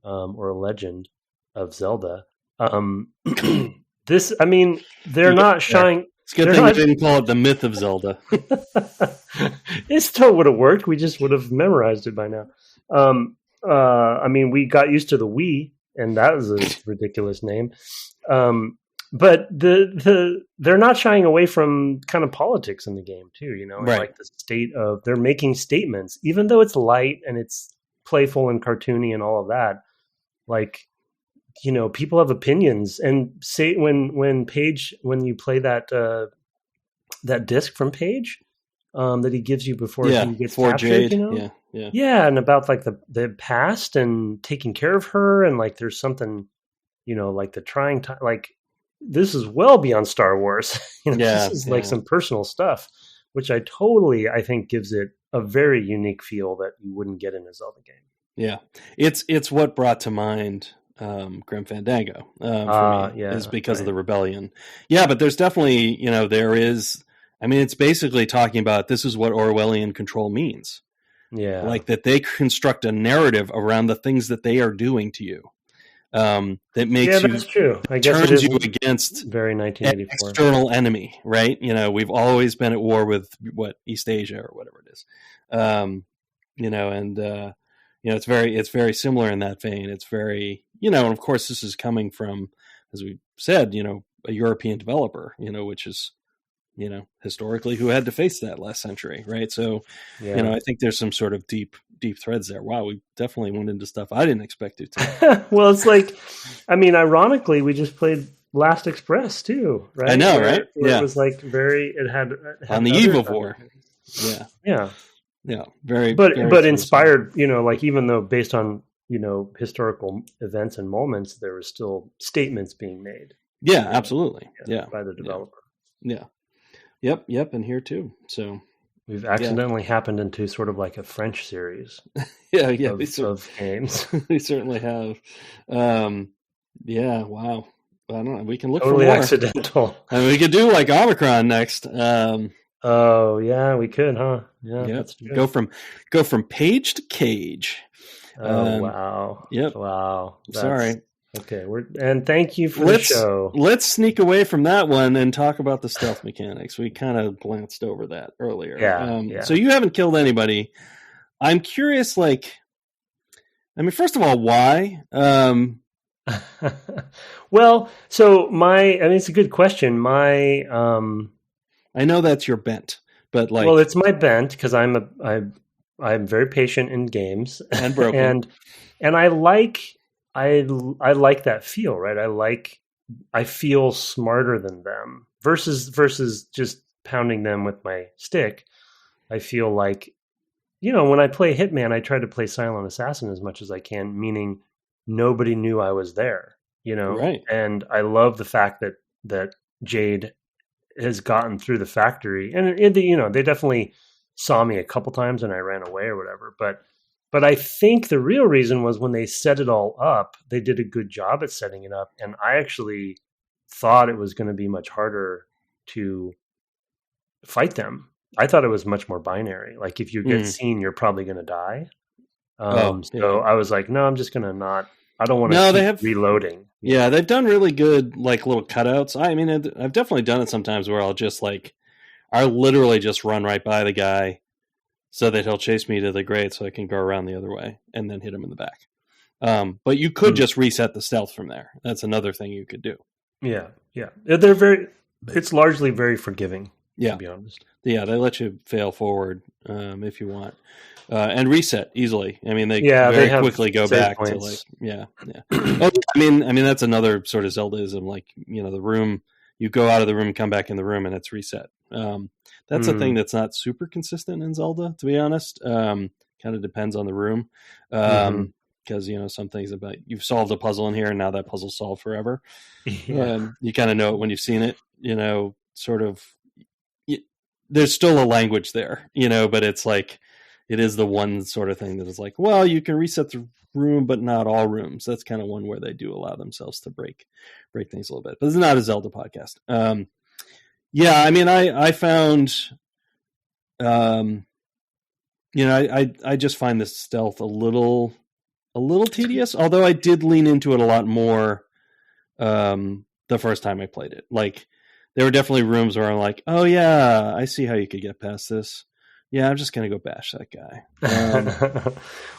[SPEAKER 2] or a legend of Zelda. They're not shying.
[SPEAKER 1] It's a good thing we didn't call it the Myth of Zelda.
[SPEAKER 2] It still would have worked. We just would have memorized it by now. We got used to the Wii, and that was a ridiculous name. But they're not shying away from kind of politics in the game too, and
[SPEAKER 1] right.
[SPEAKER 2] Like the state of, they're making statements, even though it's light and it's playful and cartoony and all of that. Like, people have opinions, and say when you play that disc from Paige that he gives you before he gets captured,
[SPEAKER 1] Jade.
[SPEAKER 2] And about like the past and taking care of her, and like there's something, like the trying time, like this is well beyond Star Wars. This is like some personal stuff, which I think gives it a very unique feel that you wouldn't get in a Zelda game.
[SPEAKER 1] Yeah, it's what brought to mind Grim Fandango for me, is because of the rebellion. Yeah, but there's definitely, there is. I mean, it's basically talking about this is what Orwellian control means. Yeah, like that they construct a narrative around the things that they are doing to you. That makes
[SPEAKER 2] that's true. I guess
[SPEAKER 1] turns you against
[SPEAKER 2] very 1984
[SPEAKER 1] external enemy, right? We've always been at war with East Asia or whatever it is. It's very similar in that vein. It's very, and of course this is coming from, as we said, a European developer, which is, historically who had to face that last century, right? So, I think there's some sort of deep threads there. Wow, we definitely went into stuff I didn't expect it to.
[SPEAKER 2] Well, it's like, ironically, we just played Last Express too, right?
[SPEAKER 1] I know, right?
[SPEAKER 2] It was like it had
[SPEAKER 1] on the eve of war.
[SPEAKER 2] Yeah.
[SPEAKER 1] Very,
[SPEAKER 2] but
[SPEAKER 1] very
[SPEAKER 2] inspired, like even though based on, historical events and moments, there were still statements being made.
[SPEAKER 1] Yeah, absolutely.
[SPEAKER 2] By the developer.
[SPEAKER 1] Yeah. Yep. And here too. So
[SPEAKER 2] we've accidentally happened into sort of like a French series. Of games.
[SPEAKER 1] We certainly have. Wow. I don't know. We can look
[SPEAKER 2] totally
[SPEAKER 1] for more.
[SPEAKER 2] Accidental.
[SPEAKER 1] I mean, we could do like Omicron next.
[SPEAKER 2] Oh yeah, we could, huh? Yeah.
[SPEAKER 1] Yep. Go from page to cage.
[SPEAKER 2] Oh wow.
[SPEAKER 1] Yep.
[SPEAKER 2] Wow.
[SPEAKER 1] Sorry.
[SPEAKER 2] Okay. And thank you for the show.
[SPEAKER 1] Let's sneak away from that one and talk about the stealth mechanics. We kind of glanced over that earlier.
[SPEAKER 2] Yeah.
[SPEAKER 1] So you haven't killed anybody. I'm curious, first of all, why?
[SPEAKER 2] Well, so it's a good question. I
[SPEAKER 1] know that's your bent, but
[SPEAKER 2] it's my bent because I'm very patient in games
[SPEAKER 1] and broken,
[SPEAKER 2] and I like that feel, right? I feel smarter than them versus just pounding them with my stick. I feel like, when I play Hitman, I try to play Silent Assassin as much as I can, meaning nobody knew I was there,
[SPEAKER 1] Right.
[SPEAKER 2] And I love the fact that Jade has gotten through the factory, and they definitely saw me a couple times and I ran away or whatever. But I think the real reason was when they set it all up, they did a good job at setting it up. And I actually thought it was going to be much harder to fight them. I thought it was much more binary. Like if you get seen, you're probably going to die. So I was like, no, I'm just going to not. I don't want to keep reloading.
[SPEAKER 1] Yeah, they've done really good little cutouts. I mean, I've definitely done it sometimes where I'll just I'll literally just run right by the guy so that he'll chase me to the grate so I can go around the other way and then hit him in the back. But you could just reset the stealth from there. That's another thing you could do.
[SPEAKER 2] Yeah. It's largely very forgiving, to be honest.
[SPEAKER 1] Yeah, they let you fail forward if you want. And reset easily. I mean, they very quickly go back points. To Oh, I mean, that's another sort of Zeldaism. The room, you go out of the room, come back in the room, and it's reset. That's a thing that's not super consistent in Zelda, to be honest. Kind of depends on the room. Because, some things about you've solved a puzzle in here and now that puzzle's solved forever. Yeah. You kind of know it when you've seen it, sort of. There's still a language there, but it's like, it is the one sort of thing that is like, well, you can reset the room, but not all rooms. That's kind of one where they do allow themselves to break things a little bit. But it's not a Zelda podcast. Yeah, I mean, I found, I just find this stealth a little tedious. Although I did lean into it a lot more the first time I played it. Like, there were definitely rooms where I'm like, oh yeah, I see how you could get past this. Yeah, I'm just going to go bash that guy.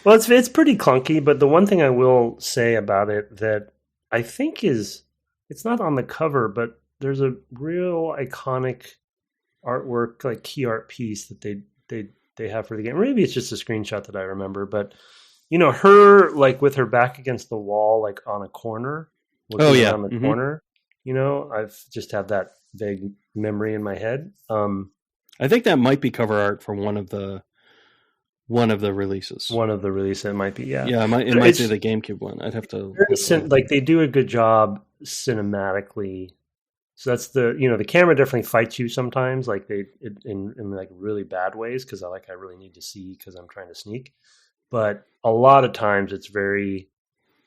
[SPEAKER 2] Well, it's pretty clunky, but the one thing I will say about it that I think it's not on the cover, but there's a real iconic artwork, like key art piece that they have for the game. Maybe it's just a screenshot that I remember, but her like with her back against the wall, like on a corner, looking around the corner. I've just had that vague memory in my head.
[SPEAKER 1] I think that might be cover art for one of the releases.
[SPEAKER 2] One of the releases, it might be, yeah.
[SPEAKER 1] Yeah, it might be the GameCube one. I'd have to
[SPEAKER 2] like they do a good job cinematically. So that's the camera definitely fights you sometimes, like in like really bad ways, because I really need to see because I'm trying to sneak. But a lot of times it's very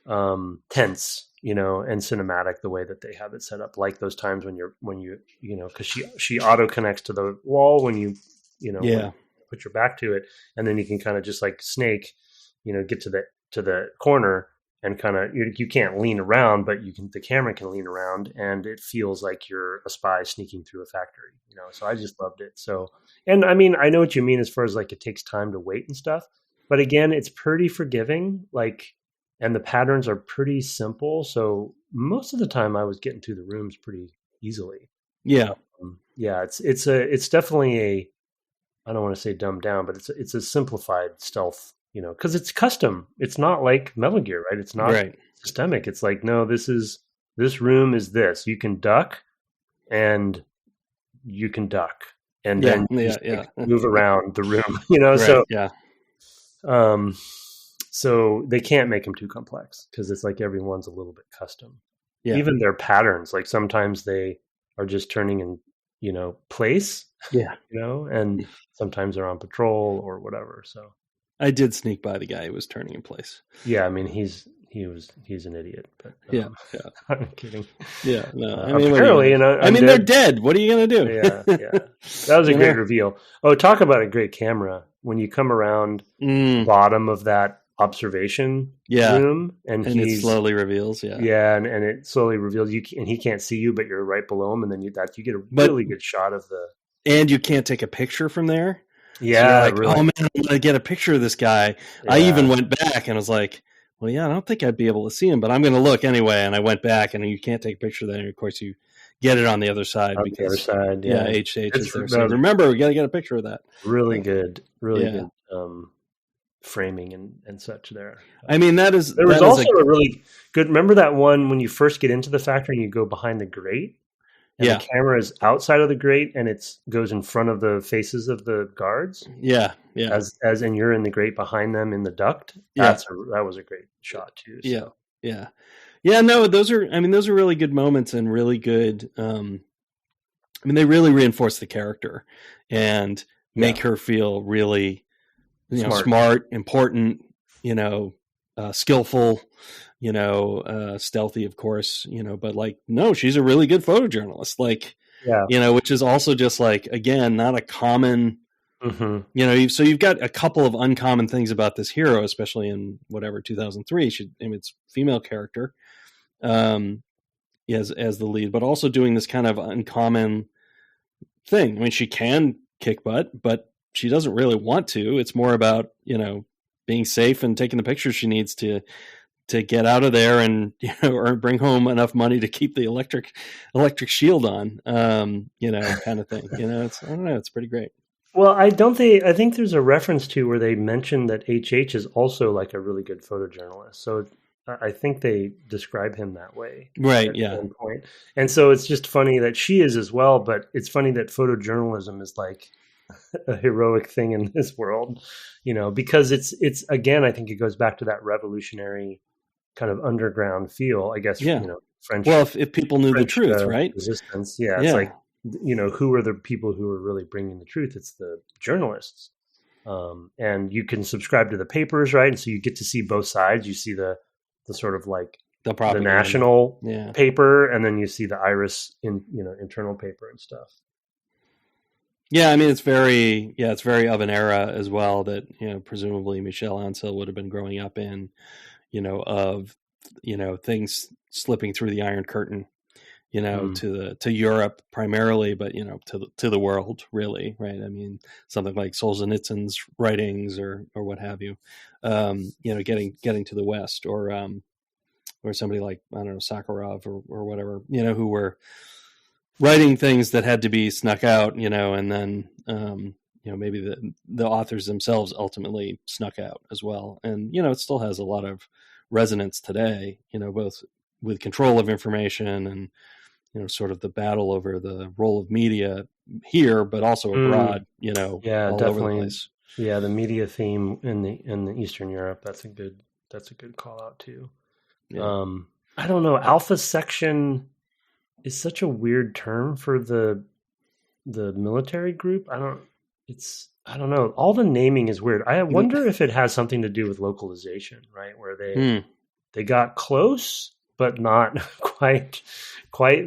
[SPEAKER 2] tense, and cinematic the way that they have it set up. Like those times when you because she auto connects to the wall when you put your back to it, and then you can kind of just like snake, get to the corner and kind of you can't lean around, but the camera can lean around, and it feels like you're a spy sneaking through a factory. So I just loved it. So, and I mean, I know what you mean as far as like it takes time to wait and stuff, but again, it's pretty forgiving. Like. And the patterns are pretty simple. So most of the time I was getting through the rooms pretty easily.
[SPEAKER 1] Yeah.
[SPEAKER 2] Yeah. It's definitely I don't want to say dumbed down, but it's a simplified stealth, cause it's custom. It's not like Metal Gear, right? It's not systemic. It's like, no, this room is this. You can duck and you can duck and then move around the room,
[SPEAKER 1] Right,
[SPEAKER 2] so,
[SPEAKER 1] yeah.
[SPEAKER 2] So they can't make them too complex because it's like everyone's a little bit custom.
[SPEAKER 1] Yeah.
[SPEAKER 2] Even their patterns, like sometimes they are just turning in, place.
[SPEAKER 1] Yeah.
[SPEAKER 2] And sometimes they're on patrol or whatever. So
[SPEAKER 1] I did sneak by the guy who was turning in place.
[SPEAKER 2] Yeah, I mean he's an idiot. But
[SPEAKER 1] yeah.
[SPEAKER 2] I'm kidding.
[SPEAKER 1] Yeah, no.
[SPEAKER 2] I mean, apparently,
[SPEAKER 1] they're dead. What are you gonna do?
[SPEAKER 2] Yeah. That was a great reveal. Oh, talk about a great camera when you come around the bottom of that observation room and
[SPEAKER 1] it slowly reveals and
[SPEAKER 2] it slowly reveals you and he can't see you, but you're right below him, and then you get a really good shot of
[SPEAKER 1] and you can't take a picture from there.
[SPEAKER 2] So really.
[SPEAKER 1] Oh man, I'm gonna get a picture of this guy. I even went back and was like, well, yeah, I don't think I'd be able to see him, but I'm gonna look anyway. And I went back, and you can't take a picture there, and of course you get it on the other side
[SPEAKER 2] the other side,
[SPEAKER 1] H is there. So remember, we gotta get a picture of that.
[SPEAKER 2] Really good framing and such there.
[SPEAKER 1] I mean, there was
[SPEAKER 2] also a really good, remember that one when you first get into the factory and you go behind the grate and the camera is outside of the grate and it goes in front of the faces of the guards, as and you're in the grate behind them in the duct. That was a great shot too. So.
[SPEAKER 1] No, those are really good moments and really good they really reinforce the character and make her feel really smart, important, skillful, stealthy, of course, but like, no, she's a really good photojournalist, like, which is also just like, again, not a common, so you've got a couple of uncommon things about this hero, especially in 2003, it's female character, as the lead, but also doing this kind of uncommon thing. I mean, she can kick butt, but she doesn't really want to. It's more about, being safe and taking the pictures she needs to get out of there and, or bring home enough money to keep the electric shield on, kind of thing. I don't know. It's pretty great.
[SPEAKER 2] Well, I think there's a reference to where they mentioned that HH is also like a really good photojournalist. So I think they describe him that way.
[SPEAKER 1] Right.
[SPEAKER 2] At one point. And so it's just funny that she is as well, but it's funny that photojournalism is like a heroic thing in this world, because it's again, I think it goes back to that revolutionary kind of underground feel, I guess.
[SPEAKER 1] Yeah.
[SPEAKER 2] French.
[SPEAKER 1] Well, if people knew the
[SPEAKER 2] French,
[SPEAKER 1] truth, right?
[SPEAKER 2] Resistance. Yeah, it's like, who are the people who are really bringing the truth? It's the journalists. And you can subscribe to the papers, right? And so you get to see both sides. You see the sort of like the national paper, and then you see the Iris internal paper and stuff.
[SPEAKER 1] Yeah, I mean, it's very of an era as well that, presumably Michel Ancel would have been growing up in, of, things slipping through the Iron Curtain, to Europe primarily, but, to the world really, right? I mean, something like Solzhenitsyn's writings or what have you, getting to the West, or somebody like, I don't know, Sakharov or whatever, who were writing things that had to be snuck out, and then, maybe the authors themselves ultimately snuck out as well. And, it still has a lot of resonance today, both with control of information and, sort of the battle over the role of media here, but also abroad, all
[SPEAKER 2] definitely.
[SPEAKER 1] over the place.
[SPEAKER 2] Yeah. The media theme in the Eastern Europe, that's a good call out too. Yeah. I don't know. Alpha section is such a weird term for the military group. I don't know. All the naming is weird. I wonder if it has something to do with localization, right? Where they got close, but not quite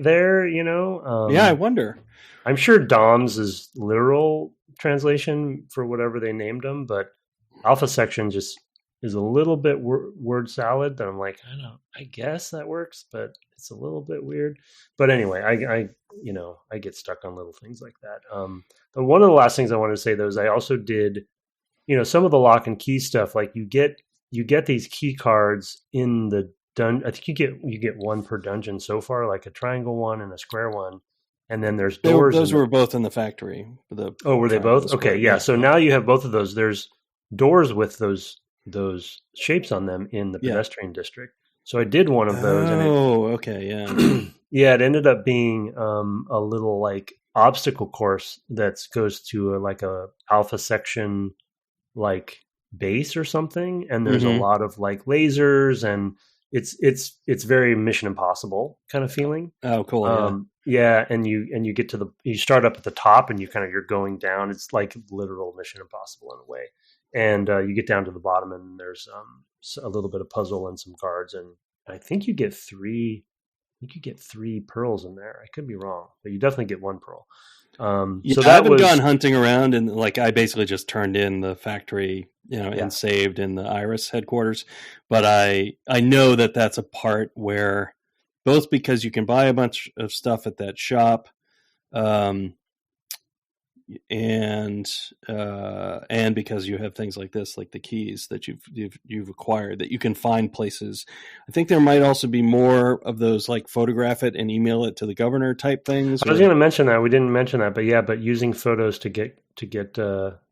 [SPEAKER 2] there,
[SPEAKER 1] I wonder.
[SPEAKER 2] I'm sure Domz is literal translation for whatever they named them, but Alpha section just is a little bit word salad that I'm like, I guess that works, but it's a little bit weird. But anyway, I get stuck on little things like that. But one of the last things I wanted to say though is I also did, some of the lock and key stuff. Like you get these key cards in the I think you get one per dungeon so far, like a triangle one and a square one, and then there's doors.
[SPEAKER 1] Those were both in the factory.
[SPEAKER 2] Were they both? Okay, yeah. So now you have both of those. There's doors with those shapes on them in the pedestrian district. So I did one of those.
[SPEAKER 1] Okay, yeah.
[SPEAKER 2] Yeah, it ended up being a little like obstacle course that goes to a alpha section like base or something, and there's a lot of like lasers, and it's very Mission Impossible kind of feeling.
[SPEAKER 1] Oh, cool.
[SPEAKER 2] Yeah, and you get to you start up at the top, and you're going down. It's like literal Mission Impossible in a way. And you get down to the bottom, and there's a little bit of puzzle and some guards, and I think you get three pearls in there. I could be wrong, but you definitely get one pearl. So
[SPEAKER 1] I haven't gone hunting around, and I basically just turned in the factory, and saved in the Iris headquarters. But I know that that's a part where, both because you can buy a bunch of stuff at that shop, and because you have things like this, like the keys that you've acquired, that you can find places. I think there might also be more of those, like photograph it and email it to the governor type things.
[SPEAKER 2] I was going to mention that. We didn't mention that, but using photos to get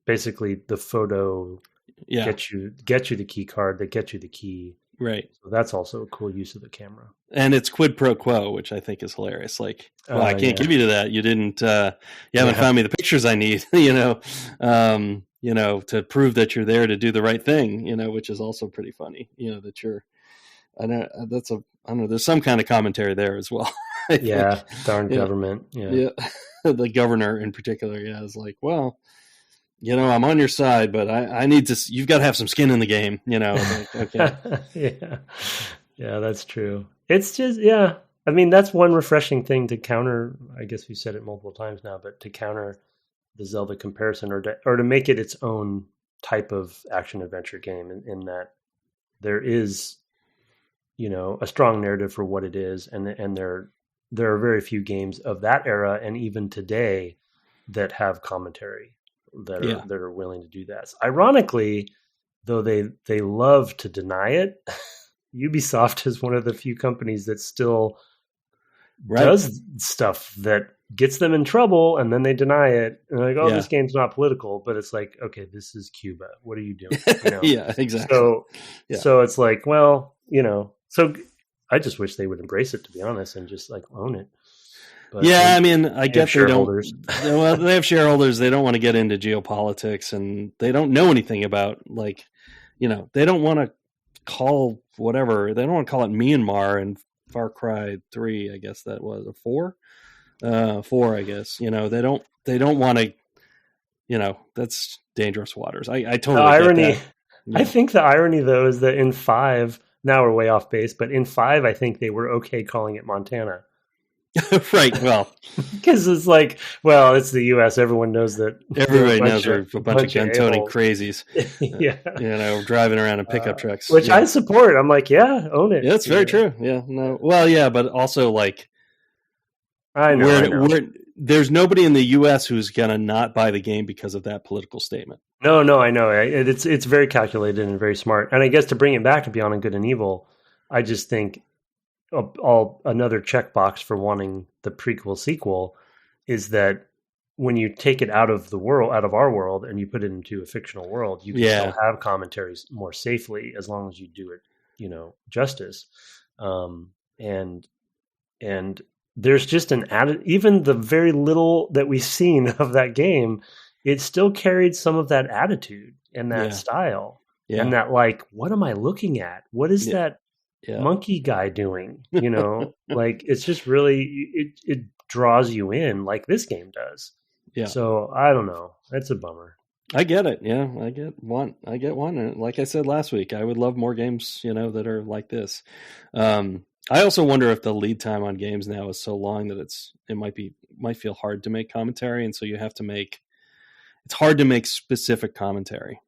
[SPEAKER 2] basically the photo get you the key card, that get you the key.
[SPEAKER 1] Right.
[SPEAKER 2] So that's also a cool use of the camera.
[SPEAKER 1] And it's quid pro quo, which I think is hilarious. Like, I can't give you that. You didn't, you haven't found me the pictures I need, to prove that you're there to do the right thing, which is also pretty funny, that you're, I don't know, there's some kind of commentary there as well.
[SPEAKER 2] Darn government. Yeah.
[SPEAKER 1] The governor in particular. Yeah. Is like, well, I'm on your side, but I need to, you've got to have some skin in the game, like, okay.
[SPEAKER 2] Yeah, that's true. It's just, I mean, that's one refreshing thing to counter. I guess we said it multiple times now, but to counter the Zelda comparison, or to make it its own type of action adventure game, in that there is, a strong narrative for what it is. And there are very few games of that era, and even today, that have commentary that are willing to do that. So ironically, though they love to deny it, Ubisoft is one of the few companies that still does stuff that gets them in trouble, and then they deny it. And they're like, this game's not political, but it's like, okay, this is Cuba. What are you doing?
[SPEAKER 1] Yeah, exactly.
[SPEAKER 2] So it's like, well, so I just wish they would embrace it, to be honest, and just like own it. But
[SPEAKER 1] I mean, I get
[SPEAKER 2] shareholders.
[SPEAKER 1] Well, they have shareholders. They don't want to get into geopolitics, and they don't know anything about, like, they don't want to call whatever. They don't want to call it Myanmar and Far Cry 3. I guess that was a 4. 4, I guess. They don't want to. That's dangerous waters. I totally
[SPEAKER 2] the irony.
[SPEAKER 1] get that.
[SPEAKER 2] I think the irony, though, is that in 5, now we're way off base, but in 5, I think they were okay calling it Montana.
[SPEAKER 1] Right. Well,
[SPEAKER 2] because it's like, well, it's the U.S. Everyone knows that.
[SPEAKER 1] Everybody knows we're a bunch of gun-toting crazies. Driving around in pickup trucks,
[SPEAKER 2] which I support. I'm like, yeah, own it.
[SPEAKER 1] Yeah, it's very true. Yeah, no, well, yeah, but also, like,
[SPEAKER 2] I know.
[SPEAKER 1] There's nobody in the U.S. who's gonna not buy the game because of that political statement.
[SPEAKER 2] No, I know. It's very calculated and very smart. And I guess to bring it back to Beyond Good and Evil, I just think another checkbox for wanting the prequel sequel is that when you take it out of our world, and you put it into a fictional world, you can still have commentaries more safely as long as you do it, justice. And there's just an added, even the very little that we've seen of that game, it still carried some of that attitude and that style and that, like, what am I looking at? What is that monkey guy doing? Like, it's just really, it draws you in like this game does. Yeah. So I don't know. That's a bummer.
[SPEAKER 1] I get it. Yeah, I get one. And like I said last week, I would love more games, that are like this. I also wonder if the lead time on games now is so long that it might feel hard to make commentary, and so you have to it's hard to make specific commentary.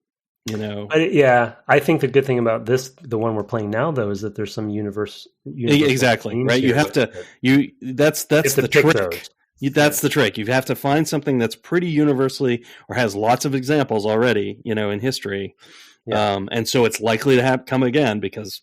[SPEAKER 2] I think the good thing about the one we're playing now, though, is that there's some universe.
[SPEAKER 1] Exactly, right? You have to. That's the trick. That's the trick. You have to find something that's pretty universally, or has lots of examples already, in history. Yeah. And so it's likely to come again because,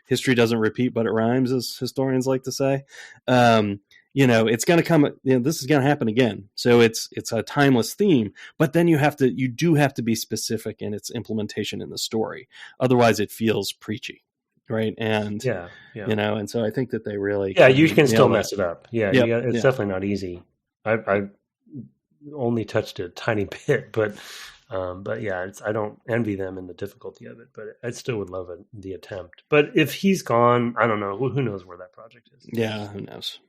[SPEAKER 1] history doesn't repeat, but it rhymes, as historians like to say. It's going to come, this is going to happen again. So it's a timeless theme, but then you do have to be specific in its implementation in the story. Otherwise it feels preachy. Right. And, and so I think that they really,
[SPEAKER 2] you can still mess it up. Yeah. It's definitely not easy. I only touched a tiny bit, but I don't envy them in the difficulty of it, but I still would love the attempt. But if he's gone, I don't know. Who knows where that project is?
[SPEAKER 1] Yeah, who knows?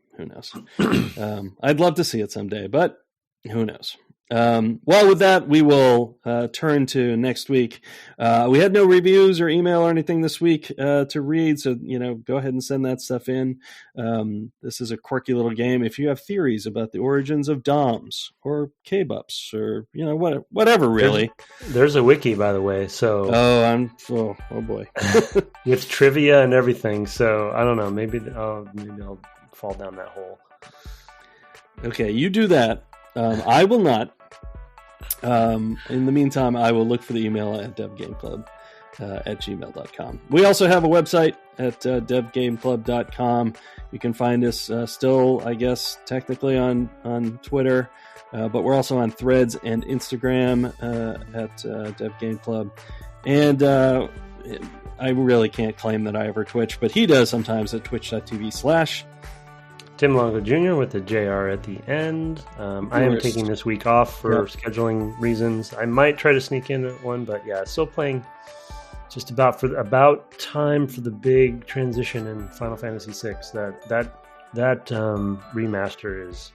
[SPEAKER 1] I'd love to see it someday, but who knows? Well, with that, we will turn to next week. We had no reviews or email or anything this week to read, so go ahead and send that stuff in. This is a quirky little game. If you have theories about the origins of Domz or K-Bups or whatever, really.
[SPEAKER 2] There's a wiki, by the way. So
[SPEAKER 1] oh boy,
[SPEAKER 2] with trivia and everything. So I don't know. Maybe I'll fall down that hole.
[SPEAKER 1] Okay, you do that. I will not. In the meantime, I will look for the email at devgameclub at gmail.com. We also have a website at devgameclub.com. You can find us still, I guess, technically on Twitter, but we're also on Threads and Instagram at devgameclub. And I really can't claim that I ever Twitch, but he does sometimes at twitch.tv/
[SPEAKER 2] Tim Longo Jr. with the JR at the end. I am taking this week off for scheduling reasons. I might try to sneak in one, but still playing just about time for the big transition in Final Fantasy VI. That remaster is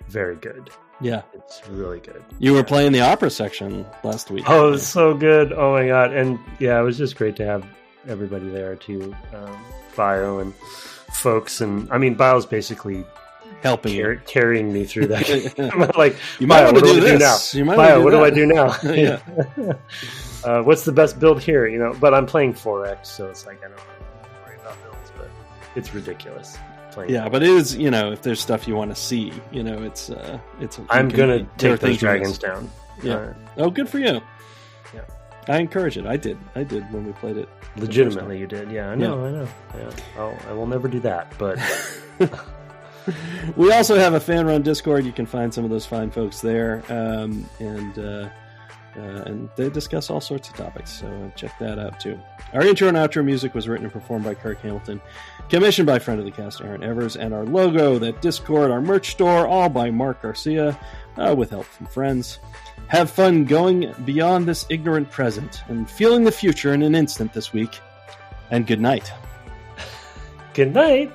[SPEAKER 2] very good. Yeah, it's really good.
[SPEAKER 1] You were playing the opera section last week.
[SPEAKER 2] Oh, it was so good! Oh my god! And it was just great to have everybody there too, Bio and folks, and I mean, Bio's basically
[SPEAKER 1] helping
[SPEAKER 2] carrying me through that. Like,
[SPEAKER 1] you might
[SPEAKER 2] Bio,
[SPEAKER 1] want to do this.
[SPEAKER 2] Bio, what do I do now? Yeah. What's the best build here? But I'm playing 4X, so it's like I don't worry about builds, but it's ridiculous.
[SPEAKER 1] But it is, if there's stuff you want to see, it's.
[SPEAKER 2] I'm gonna take those dragons down.
[SPEAKER 1] Yeah. Oh, good for you. Yeah. I encourage it. I did when we played it.
[SPEAKER 2] Legitimately, you did. Yeah, I know. Yeah. I will never do that, but.
[SPEAKER 1] We also have a fan-run Discord. You can find some of those fine folks there. and they discuss all sorts of topics, so check that out too. Our intro and outro music was written and performed by Kirk Hamilton, commissioned by friend of the cast Aaron Evers, and our logo, that Discord, our merch store, all by Mark Garcia, with help from friends. Have fun going beyond this ignorant present and feeling the future in an instant this week. And good night.
[SPEAKER 2] Good night.